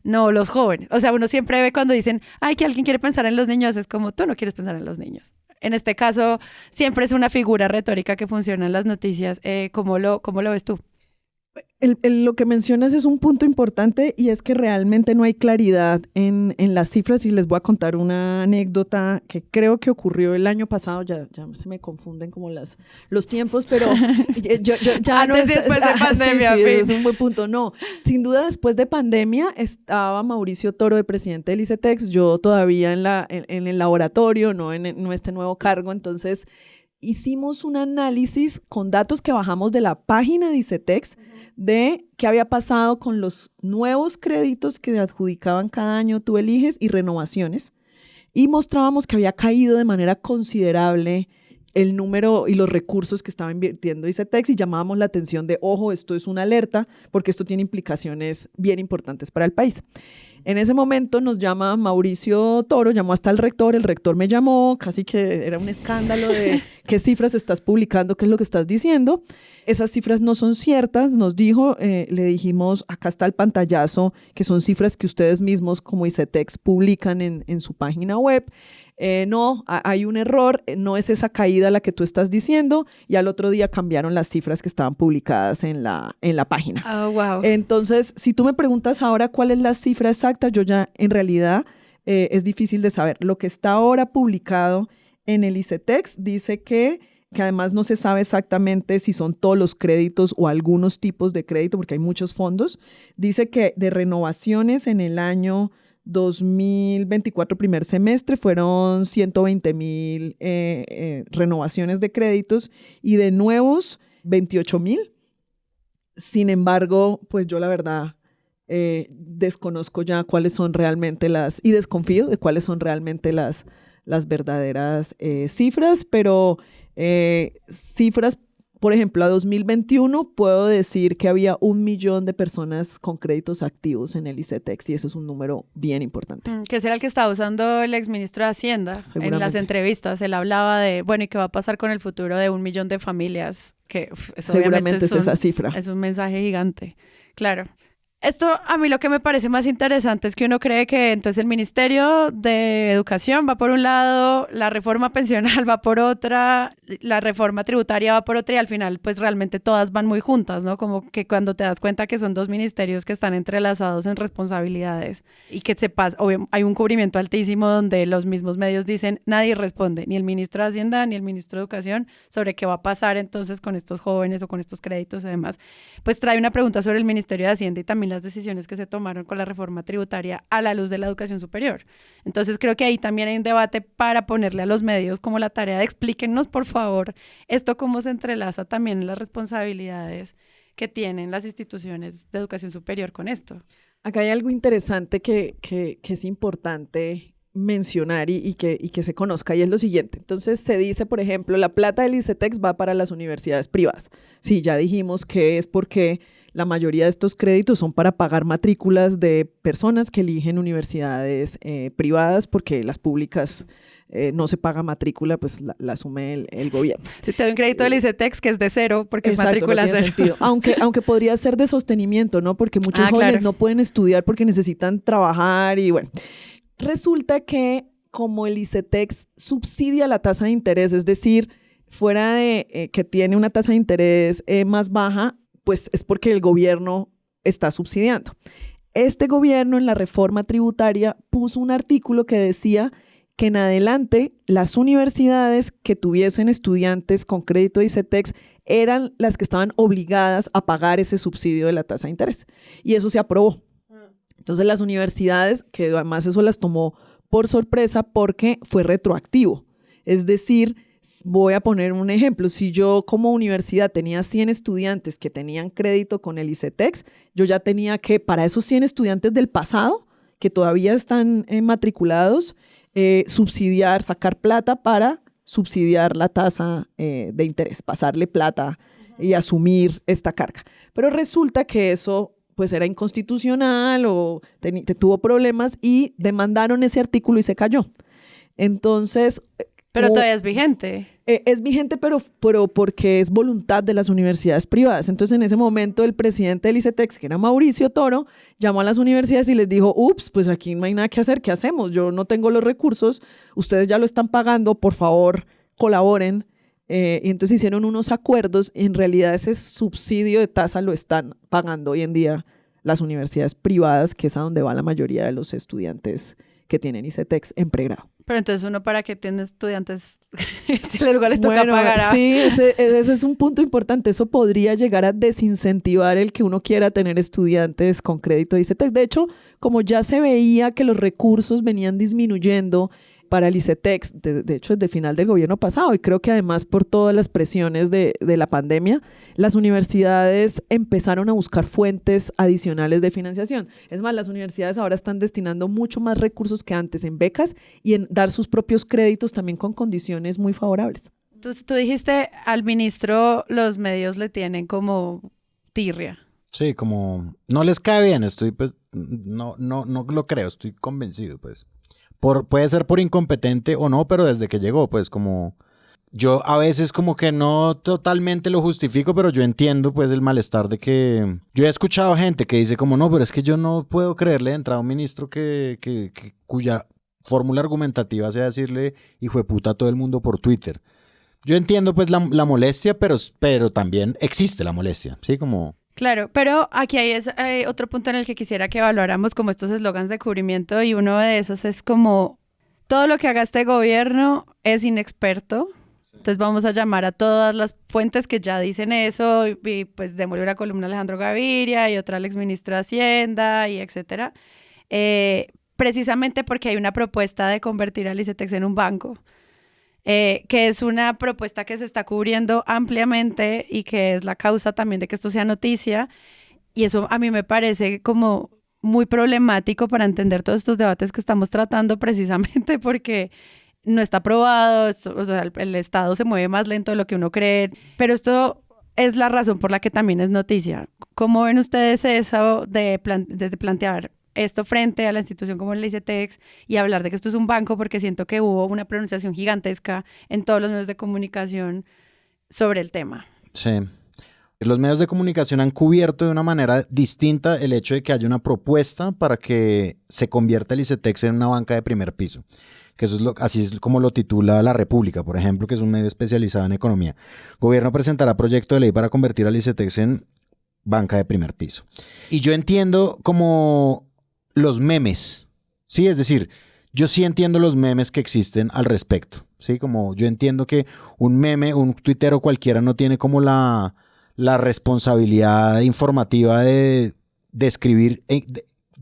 No, los jóvenes. O sea, uno siempre ve cuando dicen, ay, que alguien quiere pensar en los niños, es como, tú no quieres pensar en los niños. En este caso, siempre es una figura retórica que funciona en las noticias. ¿Cómo lo ves tú? Lo que mencionas es un punto importante, y es que realmente no hay claridad en las cifras, y les voy a contar una anécdota que creo que ocurrió el año pasado. Ya se me confunden como los tiempos, pero yo ya antes y después de pandemia. Sí, es un buen punto. No, sin duda después de pandemia estaba Mauricio Toro de presidente del ICETEX, yo todavía en el laboratorio, no en este nuevo cargo. Entonces hicimos un análisis con datos que bajamos de la página de ICETEX de qué había pasado con los nuevos créditos que adjudicaban cada año Tú Eliges y renovaciones, y mostrábamos que había caído de manera considerable el número y los recursos que estaba invirtiendo ICETEX, y llamábamos la atención de, ojo, esto es una alerta porque esto tiene implicaciones bien importantes para el país. En ese momento nos llama Mauricio Toro, llamó hasta el rector me llamó, casi que era un escándalo de qué cifras estás publicando, qué es lo que estás diciendo. Esas cifras no son ciertas, nos dijo, le dijimos, acá está el pantallazo, que son cifras que ustedes mismos como ICETEX publican en su página web. No, hay un error, no es esa caída la que tú estás diciendo, y al otro día cambiaron las cifras que estaban publicadas en la página. Oh, wow. Entonces, si tú me preguntas ahora cuál es la cifra exacta, yo ya en realidad es difícil de saber. Lo que está ahora publicado en el ICETEX dice que además no se sabe exactamente si son todos los créditos o algunos tipos de crédito, porque hay muchos fondos. Dice que de renovaciones en el año 2024 primer semestre fueron 120,000 renovaciones de créditos, y de nuevos 28,000. Sin embargo, pues yo la verdad desconozco ya cuáles son realmente y desconfío de cuáles son realmente las verdaderas cifras, pero cifras, por ejemplo, a 2021 puedo decir que había 1 millón de personas con créditos activos en el ICETEX, y eso es un número bien importante. Que será el que estaba usando el exministro de Hacienda en las entrevistas. Él hablaba de, bueno, ¿y qué va a pasar con el futuro de 1 millón de familias? Que eso seguramente es esa cifra. Es un mensaje gigante, claro. Esto a mí lo que me parece más interesante es que uno cree que entonces el Ministerio de Educación va por un lado, la reforma pensional va por otra, la reforma tributaria va por otra, y al final pues realmente todas van muy juntas, ¿no? Como que cuando te das cuenta que son dos ministerios que están entrelazados en responsabilidades y que hay un cubrimiento altísimo donde los mismos medios dicen nadie responde, ni el ministro de Hacienda ni el ministro de Educación, sobre qué va a pasar entonces con estos jóvenes o con estos créditos y demás. Pues trae una pregunta sobre el Ministerio de Hacienda y también las decisiones que se tomaron con la reforma tributaria a la luz de la educación superior. Entonces creo que ahí también hay un debate para ponerle a los medios como la tarea de explíquennos por favor esto cómo se entrelaza también en las responsabilidades que tienen las instituciones de educación superior con esto. Acá hay algo interesante que es importante mencionar y que se conozca, y es lo siguiente. Entonces se dice, por ejemplo, la plata del ICETEX va para las universidades privadas. Sí, ya dijimos que es porque la mayoría de estos créditos son para pagar matrículas de personas que eligen universidades privadas, porque las públicas no se paga matrícula, pues la asume el gobierno. Si te doy un crédito del ICETEX que es de cero, porque Exacto, es matrícula no tiene cero. sentido. Aunque podría ser de sostenimiento, ¿no? Porque muchos jóvenes claro. no pueden estudiar porque necesitan trabajar y bueno. Resulta que como el ICETEX subsidia la tasa de interés, es decir, fuera de que tiene una tasa de interés más baja, pues es porque el gobierno está subsidiando. Este gobierno en la reforma tributaria puso un artículo que decía que en adelante las universidades que tuviesen estudiantes con crédito de ICETEX eran las que estaban obligadas a pagar ese subsidio de la tasa de interés. Y eso se aprobó. Entonces las universidades, que además eso las tomó por sorpresa porque fue retroactivo. Es decir, voy a poner un ejemplo. Si yo como universidad tenía 100 estudiantes que tenían crédito con el ICETEX, yo ya tenía que, para esos 100 estudiantes del pasado, que todavía están matriculados, subsidiar, sacar plata para subsidiar la tasa de interés, pasarle plata y asumir esta carga. Pero resulta que eso pues era inconstitucional o tuvo problemas y demandaron ese artículo y se cayó. Entonces... Pero todavía es vigente. Es vigente, pero porque es voluntad de las universidades privadas. Entonces, en ese momento, el presidente del ICETEX, que era Mauricio Toro, llamó a las universidades y les dijo, ups, pues aquí no hay nada que hacer, ¿qué hacemos? Yo no tengo los recursos, ustedes ya lo están pagando, por favor, colaboren. Y entonces hicieron unos acuerdos y en realidad ese subsidio de tasa lo están pagando hoy en día las universidades privadas, que es a donde va la mayoría de los estudiantes que tienen ICETEX en pregrado. Pero entonces uno, ¿para qué tiene estudiantes si luego les toca pagar? Sí, ese es un punto importante. Eso podría llegar a desincentivar el que uno quiera tener estudiantes con crédito de ICETEX. De hecho, como ya se veía que los recursos venían disminuyendo para el ICETEX, de hecho desde el final del gobierno pasado, y creo que además por todas las presiones de la pandemia, las universidades empezaron a buscar fuentes adicionales de financiación. Es más, las universidades ahora están destinando mucho más recursos que antes en becas y en dar sus propios créditos también con condiciones muy favorables. Tú dijiste al ministro los medios le tienen como tirria. Sí, como no les cae bien, no lo creo, estoy convencido, pues. Puede ser por incompetente o no, pero desde que llegó, pues como yo a veces como que no totalmente lo justifico, pero yo entiendo pues el malestar de que yo he escuchado gente que dice como no, pero es que yo no puedo creerle de entrada a un ministro cuya fórmula argumentativa sea decirle hijo de puta a todo el mundo por Twitter. Yo entiendo pues la molestia, pero también existe la molestia, ¿sí? Como... Claro, pero aquí hay otro punto en el que quisiera que evaluáramos como estos eslogans de cubrimiento y uno de esos es como todo lo que haga este gobierno es inexperto. Entonces vamos a llamar a todas las fuentes que ya dicen eso y pues démosle una columna a Alejandro Gaviria y otra al exministro de Hacienda y etcétera. Precisamente porque hay una propuesta de convertir al ICETEX en un banco. Que es una propuesta que se está cubriendo ampliamente y que es la causa también de que esto sea noticia. Y eso a mí me parece como muy problemático para entender todos estos debates que estamos tratando precisamente porque no está aprobado, o sea, el Estado se mueve más lento de lo que uno cree, pero esto es la razón por la que también es noticia. ¿Cómo ven ustedes eso de plantear esto frente a la institución como el ICETEX y hablar de que esto es un banco? Porque siento que hubo una pronunciación gigantesca en todos los medios de comunicación sobre el tema. Sí. Los medios de comunicación han cubierto de una manera distinta el hecho de que haya una propuesta para que se convierta el ICETEX en una banca de primer piso. Que eso es así es como lo titula La República, por ejemplo, que es un medio especializado en economía. Gobierno presentará proyecto de ley para convertir al ICETEX en banca de primer piso. Y yo entiendo como los memes, ¿sí? Es decir, yo sí entiendo los memes que existen al respecto, ¿sí? Como yo entiendo que un meme, un tuitero cualquiera no tiene como la responsabilidad informativa de describir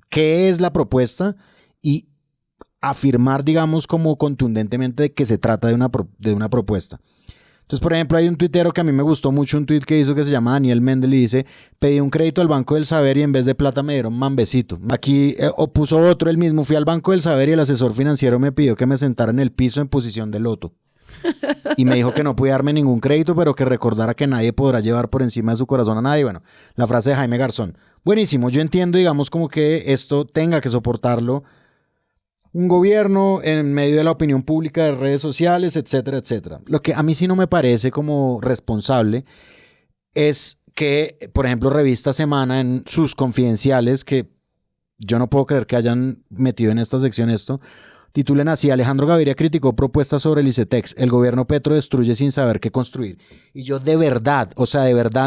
qué es la propuesta y afirmar, digamos, como contundentemente de que se trata de una propuesta. Entonces, por ejemplo, hay un tuitero que a mí me gustó mucho, un tuit que hizo que se llama Daniel Mendel y dice: pedí un crédito al Banco del Saber y en vez de plata me dieron mambecito. Aquí puso otro el mismo: fui al Banco del Saber y el asesor financiero me pidió que me sentara en el piso en posición de loto. Y me dijo que no podía darme ningún crédito, pero que recordara que nadie podrá llevar por encima de su corazón a nadie. Bueno, la frase de Jaime Garzón. Buenísimo, yo entiendo, digamos, como que esto tenga que soportarlo un gobierno en medio de la opinión pública de redes sociales, etcétera, etcétera. Lo que a mí sí no me parece como responsable es que, por ejemplo, Revista Semana en sus confidenciales, que yo no puedo creer que hayan metido en esta sección esto, titulen así: Alejandro Gaviria criticó propuestas sobre el ICETEX, el gobierno Petro destruye sin saber qué construir. Y yo de verdad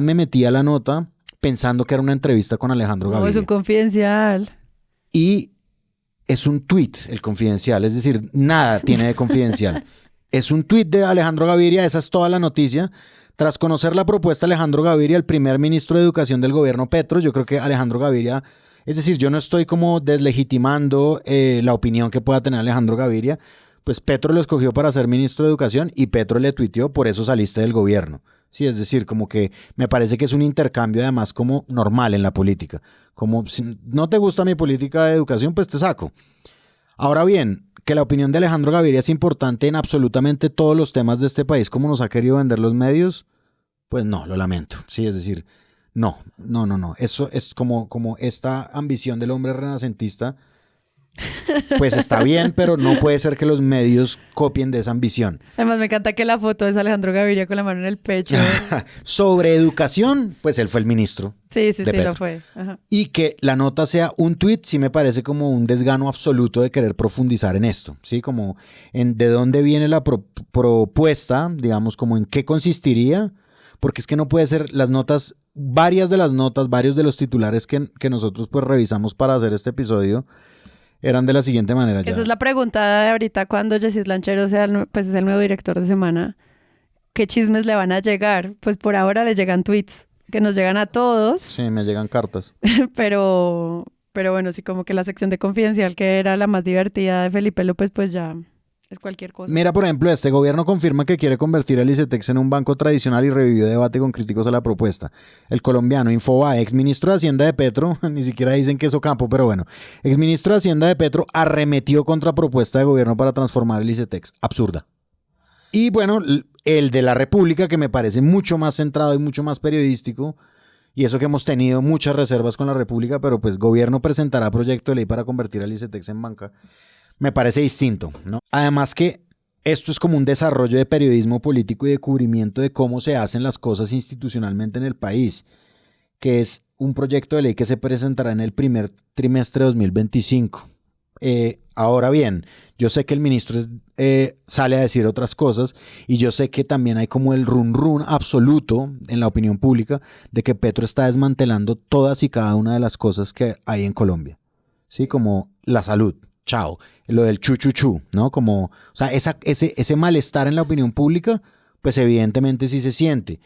me metí a la nota pensando que era una entrevista con Alejandro Gaviria. No, es un confidencial. Y es un tuit, el confidencial, es decir, nada tiene de confidencial. Es un tuit de Alejandro Gaviria, esa es toda la noticia. Tras conocer la propuesta de Alejandro Gaviria, el primer ministro de Educación del gobierno Petro, yo creo que Alejandro Gaviria, es decir, yo no estoy como deslegitimando la opinión que pueda tener Alejandro Gaviria, pues Petro lo escogió para ser ministro de Educación y Petro le tuiteó: por eso saliste del gobierno. Sí, es decir, como que me parece que es un intercambio además como normal en la política. Como si no te gusta mi política de educación, pues te saco. Ahora bien, que la opinión de Alejandro Gaviria es importante en absolutamente todos los temas de este país, como nos ha querido vender los medios, pues no, lo lamento. Sí, es decir, no. Eso es como esta ambición del hombre renacentista. Pues está bien, pero no puede ser que los medios copien de esa ambición. Además me encanta que la foto es Alejandro Gaviria con la mano en el pecho. Sobre educación, pues él fue el ministro. Sí, Petro. lo fue. Ajá. Y que la nota sea un tuit, sí me parece como un desgano absoluto de querer profundizar en esto, ¿sí? Como en de dónde viene la propuesta, digamos, como en qué consistiría, porque es que no puede ser las notas, varios de los titulares que nosotros pues revisamos para hacer este episodio, eran de la siguiente manera. Esa es la pregunta de ahorita, cuando Jesús Lanchero sea pues es el nuevo director de Semana. ¿Qué chismes le van a llegar? Pues por ahora le llegan tweets que nos llegan a todos. Sí, me llegan cartas. pero bueno, sí, como que la sección de Confidencial, que era la más divertida de Felipe López, pues ya es cualquier cosa. Mira, por ejemplo, este gobierno confirma que quiere convertir el ICETEX en un banco tradicional y revivió debate con críticos a la propuesta. El colombiano Infobae, exministro de Hacienda de Petro, ni siquiera dicen que es Ocampo, pero bueno, exministro de Hacienda de Petro arremetió contra propuesta de gobierno para transformar el ICETEX. Absurda. Y bueno, el de la República, que me parece mucho más centrado y mucho más periodístico, y eso que hemos tenido muchas reservas con la República, pero pues gobierno presentará proyecto de ley para convertir al ICETEX en banca. Me parece distinto, ¿no? Además que esto es como un desarrollo de periodismo político y de cubrimiento de cómo se hacen las cosas institucionalmente en el país, que es un proyecto de ley que se presentará en el primer trimestre de 2025. Ahora bien, yo sé que el ministro sale a decir otras cosas y yo sé que también hay como el run absoluto en la opinión pública de que Petro está desmantelando todas y cada una de las cosas que hay en Colombia, ¿sí? Como la salud. Chao, lo del chu, ¿no? Como, o sea, ese malestar en la opinión pública, pues evidentemente sí se siente.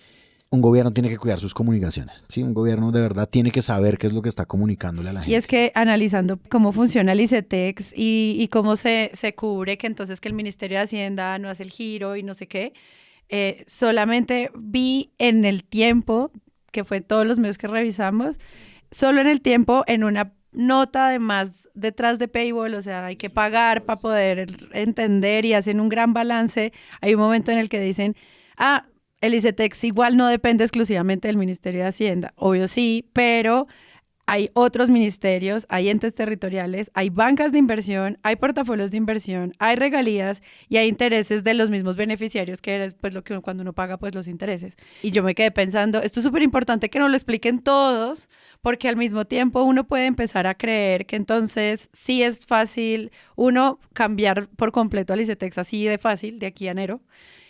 Un gobierno tiene que cuidar sus comunicaciones, ¿sí? Un gobierno de verdad tiene que saber qué es lo que está comunicándole a la gente. Y es que analizando cómo funciona el ICETEX y cómo se cubre, que entonces que el Ministerio de Hacienda no hace el giro y no sé qué, solamente vi en el tiempo, que fue todos los medios que revisamos, solo en el tiempo, en una nota además detrás de Paywall, o sea, hay que pagar para poder entender y hacen un gran balance. Hay un momento en el que dicen, el ICETEX igual no depende exclusivamente del Ministerio de Hacienda. Obvio sí, pero hay otros ministerios, hay entes territoriales, hay bancas de inversión, hay portafolios de inversión, hay regalías y hay intereses de los mismos beneficiarios, que es pues lo que cuando uno paga pues los intereses. Y yo me quedé pensando, esto es súper importante que nos lo expliquen todos, porque al mismo tiempo uno puede empezar a creer que entonces sí es fácil, uno, cambiar por completo al ICETEX así de fácil, de aquí a enero,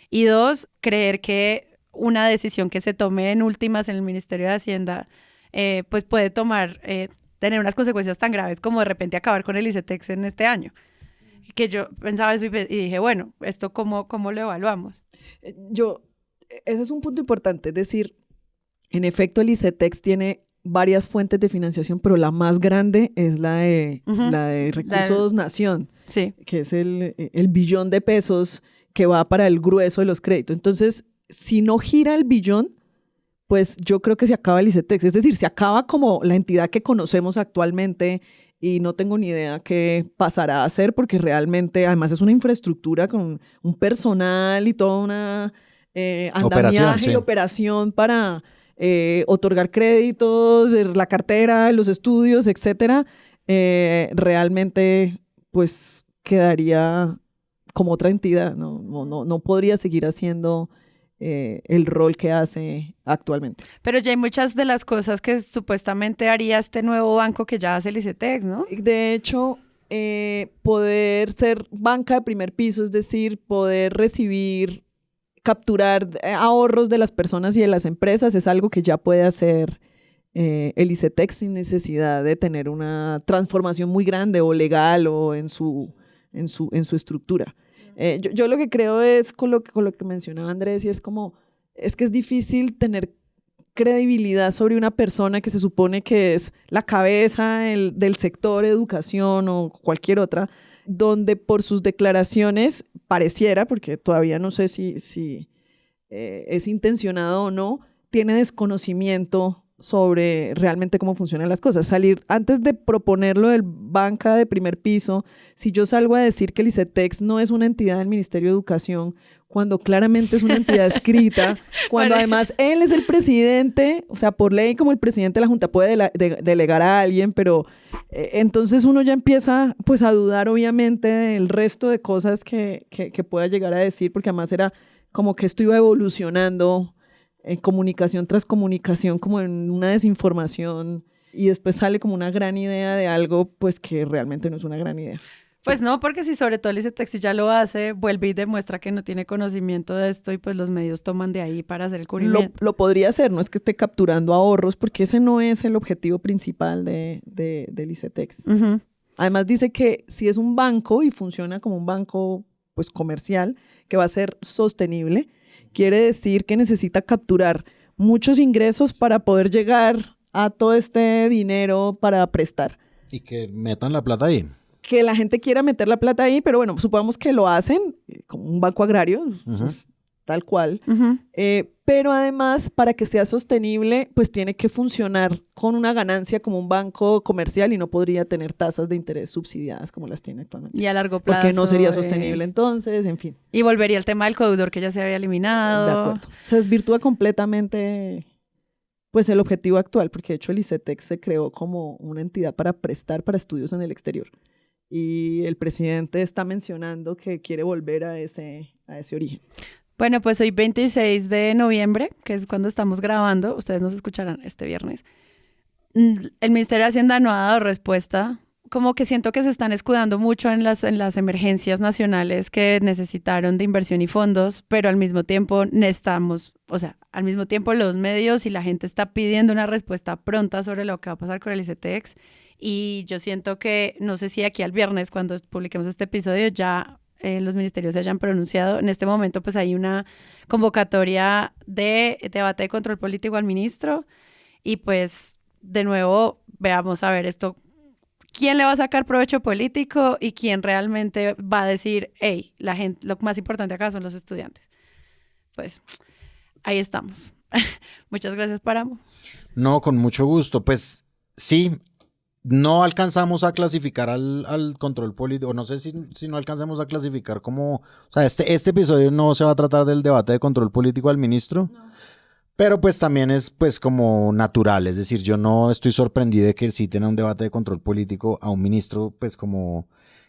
y dos, creer que una decisión que se tome en últimas en el Ministerio de Hacienda pues puede tener unas consecuencias tan graves como de repente acabar con el ICETEX en este año. Que yo pensaba eso y dije, bueno, ¿esto cómo lo evaluamos? Ese es un punto importante, es decir, en efecto el ICETEX tiene varias fuentes de financiación, pero la más grande es la de Recursos Nación, sí, que es el billón de pesos que va para el grueso de los créditos. Entonces, si no gira el billón, pues yo creo que se acaba el ICETEX. Es decir, se acaba como la entidad que conocemos actualmente y no tengo ni idea qué pasará a ser porque realmente, además es una infraestructura con un personal y toda una andamiaje y operación para otorgar créditos, ver la cartera, los estudios, etcétera. Realmente, pues quedaría como otra entidad, no podría seguir haciendo el rol que hace actualmente. Pero ya hay muchas de las cosas que supuestamente haría este nuevo banco que ya hace el ICETEX, ¿no? De hecho, poder ser banca de primer piso, es decir, poder recibir, capturar ahorros de las personas y de las empresas, es algo que ya puede hacer el ICETEX sin necesidad de tener una transformación muy grande o legal o en su estructura. Yo lo que creo es con lo que mencionaba Andrés, y es como, es que es difícil tener credibilidad sobre una persona que se supone que es la cabeza del sector educación o cualquier otra, donde por sus declaraciones pareciera, porque todavía no sé si es intencionado o no, tiene desconocimiento sobre realmente cómo funcionan las cosas. Salir, antes de proponerlo del banca de primer piso, si yo salgo a decir que el ICETEX no es una entidad del Ministerio de Educación, cuando claramente es una entidad escrita, cuando además él es el presidente, o sea, por ley como el presidente de la Junta puede delegar a alguien, pero entonces uno ya empieza pues a dudar obviamente del resto de cosas que pueda llegar a decir, porque además era como que esto iba evolucionando comunicación tras comunicación, como en una desinformación, y después sale como una gran idea de algo pues que realmente no es una gran idea. Pues no, porque si sobre todo el ICETEX ya lo hace, vuelve y demuestra que no tiene conocimiento de esto y pues los medios toman de ahí para hacer el cubrimiento. Lo podría hacer, no es que esté capturando ahorros, porque ese no es el objetivo principal del ICETEX. Uh-huh. Además dice que si es un banco y funciona como un banco pues comercial, que va a ser sostenible, quiere decir que necesita capturar muchos ingresos para poder llegar a todo este dinero para prestar. Y que metan la plata ahí. Que la gente quiera meter la plata ahí, pero bueno, supongamos que lo hacen como un banco agrario, pues, tal cual. Uh-huh. Pero además, para que sea sostenible, pues tiene que funcionar con una ganancia como un banco comercial y no podría tener tasas de interés subsidiadas como las tiene actualmente. Y a largo plazo. Porque no sería sostenible entonces, en fin. Y volvería el tema del codeudor que ya se había eliminado. De acuerdo. Se desvirtúa completamente pues el objetivo actual, porque de hecho el ICETEX se creó como una entidad para prestar para estudios en el exterior. Y el presidente está mencionando que quiere volver a ese origen. Bueno, pues hoy 26 de noviembre, que es cuando estamos grabando, ustedes nos escucharán este viernes, el Ministerio de Hacienda no ha dado respuesta. Como que siento que se están escudando mucho en las emergencias nacionales que necesitaron de inversión y fondos, pero al mismo tiempo al mismo tiempo los medios y la gente está pidiendo una respuesta pronta sobre lo que va a pasar con el ICETEX. Y yo siento que, no sé si aquí al viernes, cuando publiquemos este episodio, ya los ministerios se hayan pronunciado. En este momento, pues hay una convocatoria de debate de control político al ministro. Y pues, de nuevo, veamos a ver esto. ¿Quién le va a sacar provecho político y quién realmente va a decir, hey, la gente, lo más importante acá son los estudiantes? Pues, ahí estamos. Muchas gracias, Páramo. No, con mucho gusto. Pues, sí. No alcanzamos a clasificar al control político, o no sé si no alcanzamos a clasificar como, o sea, este episodio no se va a tratar del debate de control político al ministro, no. Pero pues también es pues como natural, es decir, yo no estoy sorprendido de que sí tenga un debate de control político a un ministro pues como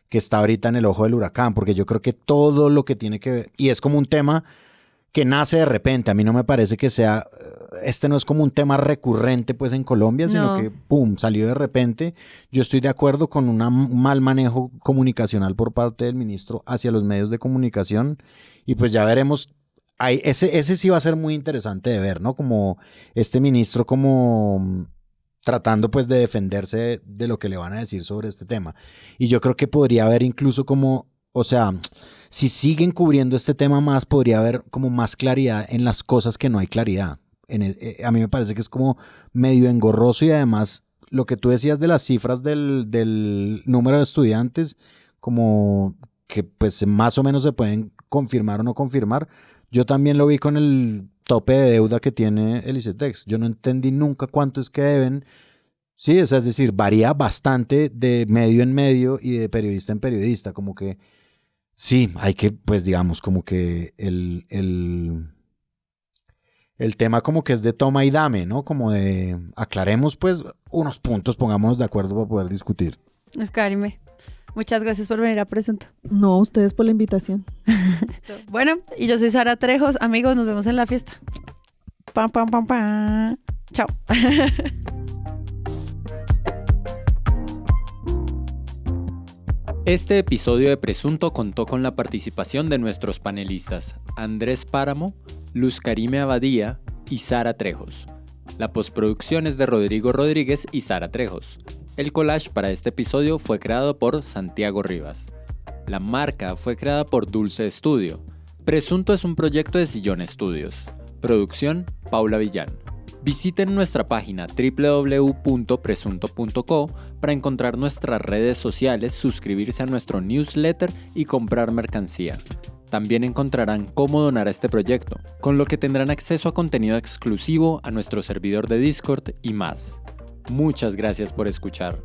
que está ahorita en el ojo del huracán, porque yo creo que todo lo que tiene que ver, y es como un tema que nace de repente, a mí no me parece que sea, no es como un tema recurrente pues en Colombia, sino que pum, salió de repente. Yo estoy de acuerdo con un mal manejo comunicacional por parte del ministro hacia los medios de comunicación, y pues ya veremos, ese sí va a ser muy interesante de ver, ¿no? Como este ministro como tratando pues de defenderse de lo que le van a decir sobre este tema, y yo creo que podría haber incluso como, o sea, si siguen cubriendo este tema más, podría haber como más claridad en las cosas que no hay claridad. A mí me parece que es como medio engorroso, y además lo que tú decías de las cifras del número de estudiantes, como que pues más o menos se pueden confirmar o no confirmar, Yo también lo vi con el tope de deuda que tiene el ICETEX. Yo no entendí nunca cuánto es que deben. Sí, o sea, es decir, varía bastante de medio en medio y de periodista en periodista. Como que sí, hay que, pues digamos, como que el tema como que es de toma y dame, ¿no? Como de aclaremos pues unos puntos, pongámonos de acuerdo para poder discutir. Karime, muchas gracias por venir a Presunto. No, ustedes por la invitación. Bueno, y yo soy Sara Trejos. Amigos, nos vemos en la fiesta. Pam, pam, pam, pam. Chao. Este episodio de Presunto contó con la participación de nuestros panelistas Andrés Páramo, Luz Karime Abadía y Sara Trejos. La postproducción es de Rodrigo Rodríguez y Sara Trejos. El collage para este episodio fue creado por Santiago Rivas. La marca fue creada por Dulce Studio. Presunto es un proyecto de Sillón Studios. Producción Paula Villán. Visiten nuestra página www.presunto.co para encontrar nuestras redes sociales, suscribirse a nuestro newsletter y comprar mercancía. También encontrarán cómo donar a este proyecto, con lo que tendrán acceso a contenido exclusivo a nuestro servidor de Discord y más. Muchas gracias por escuchar.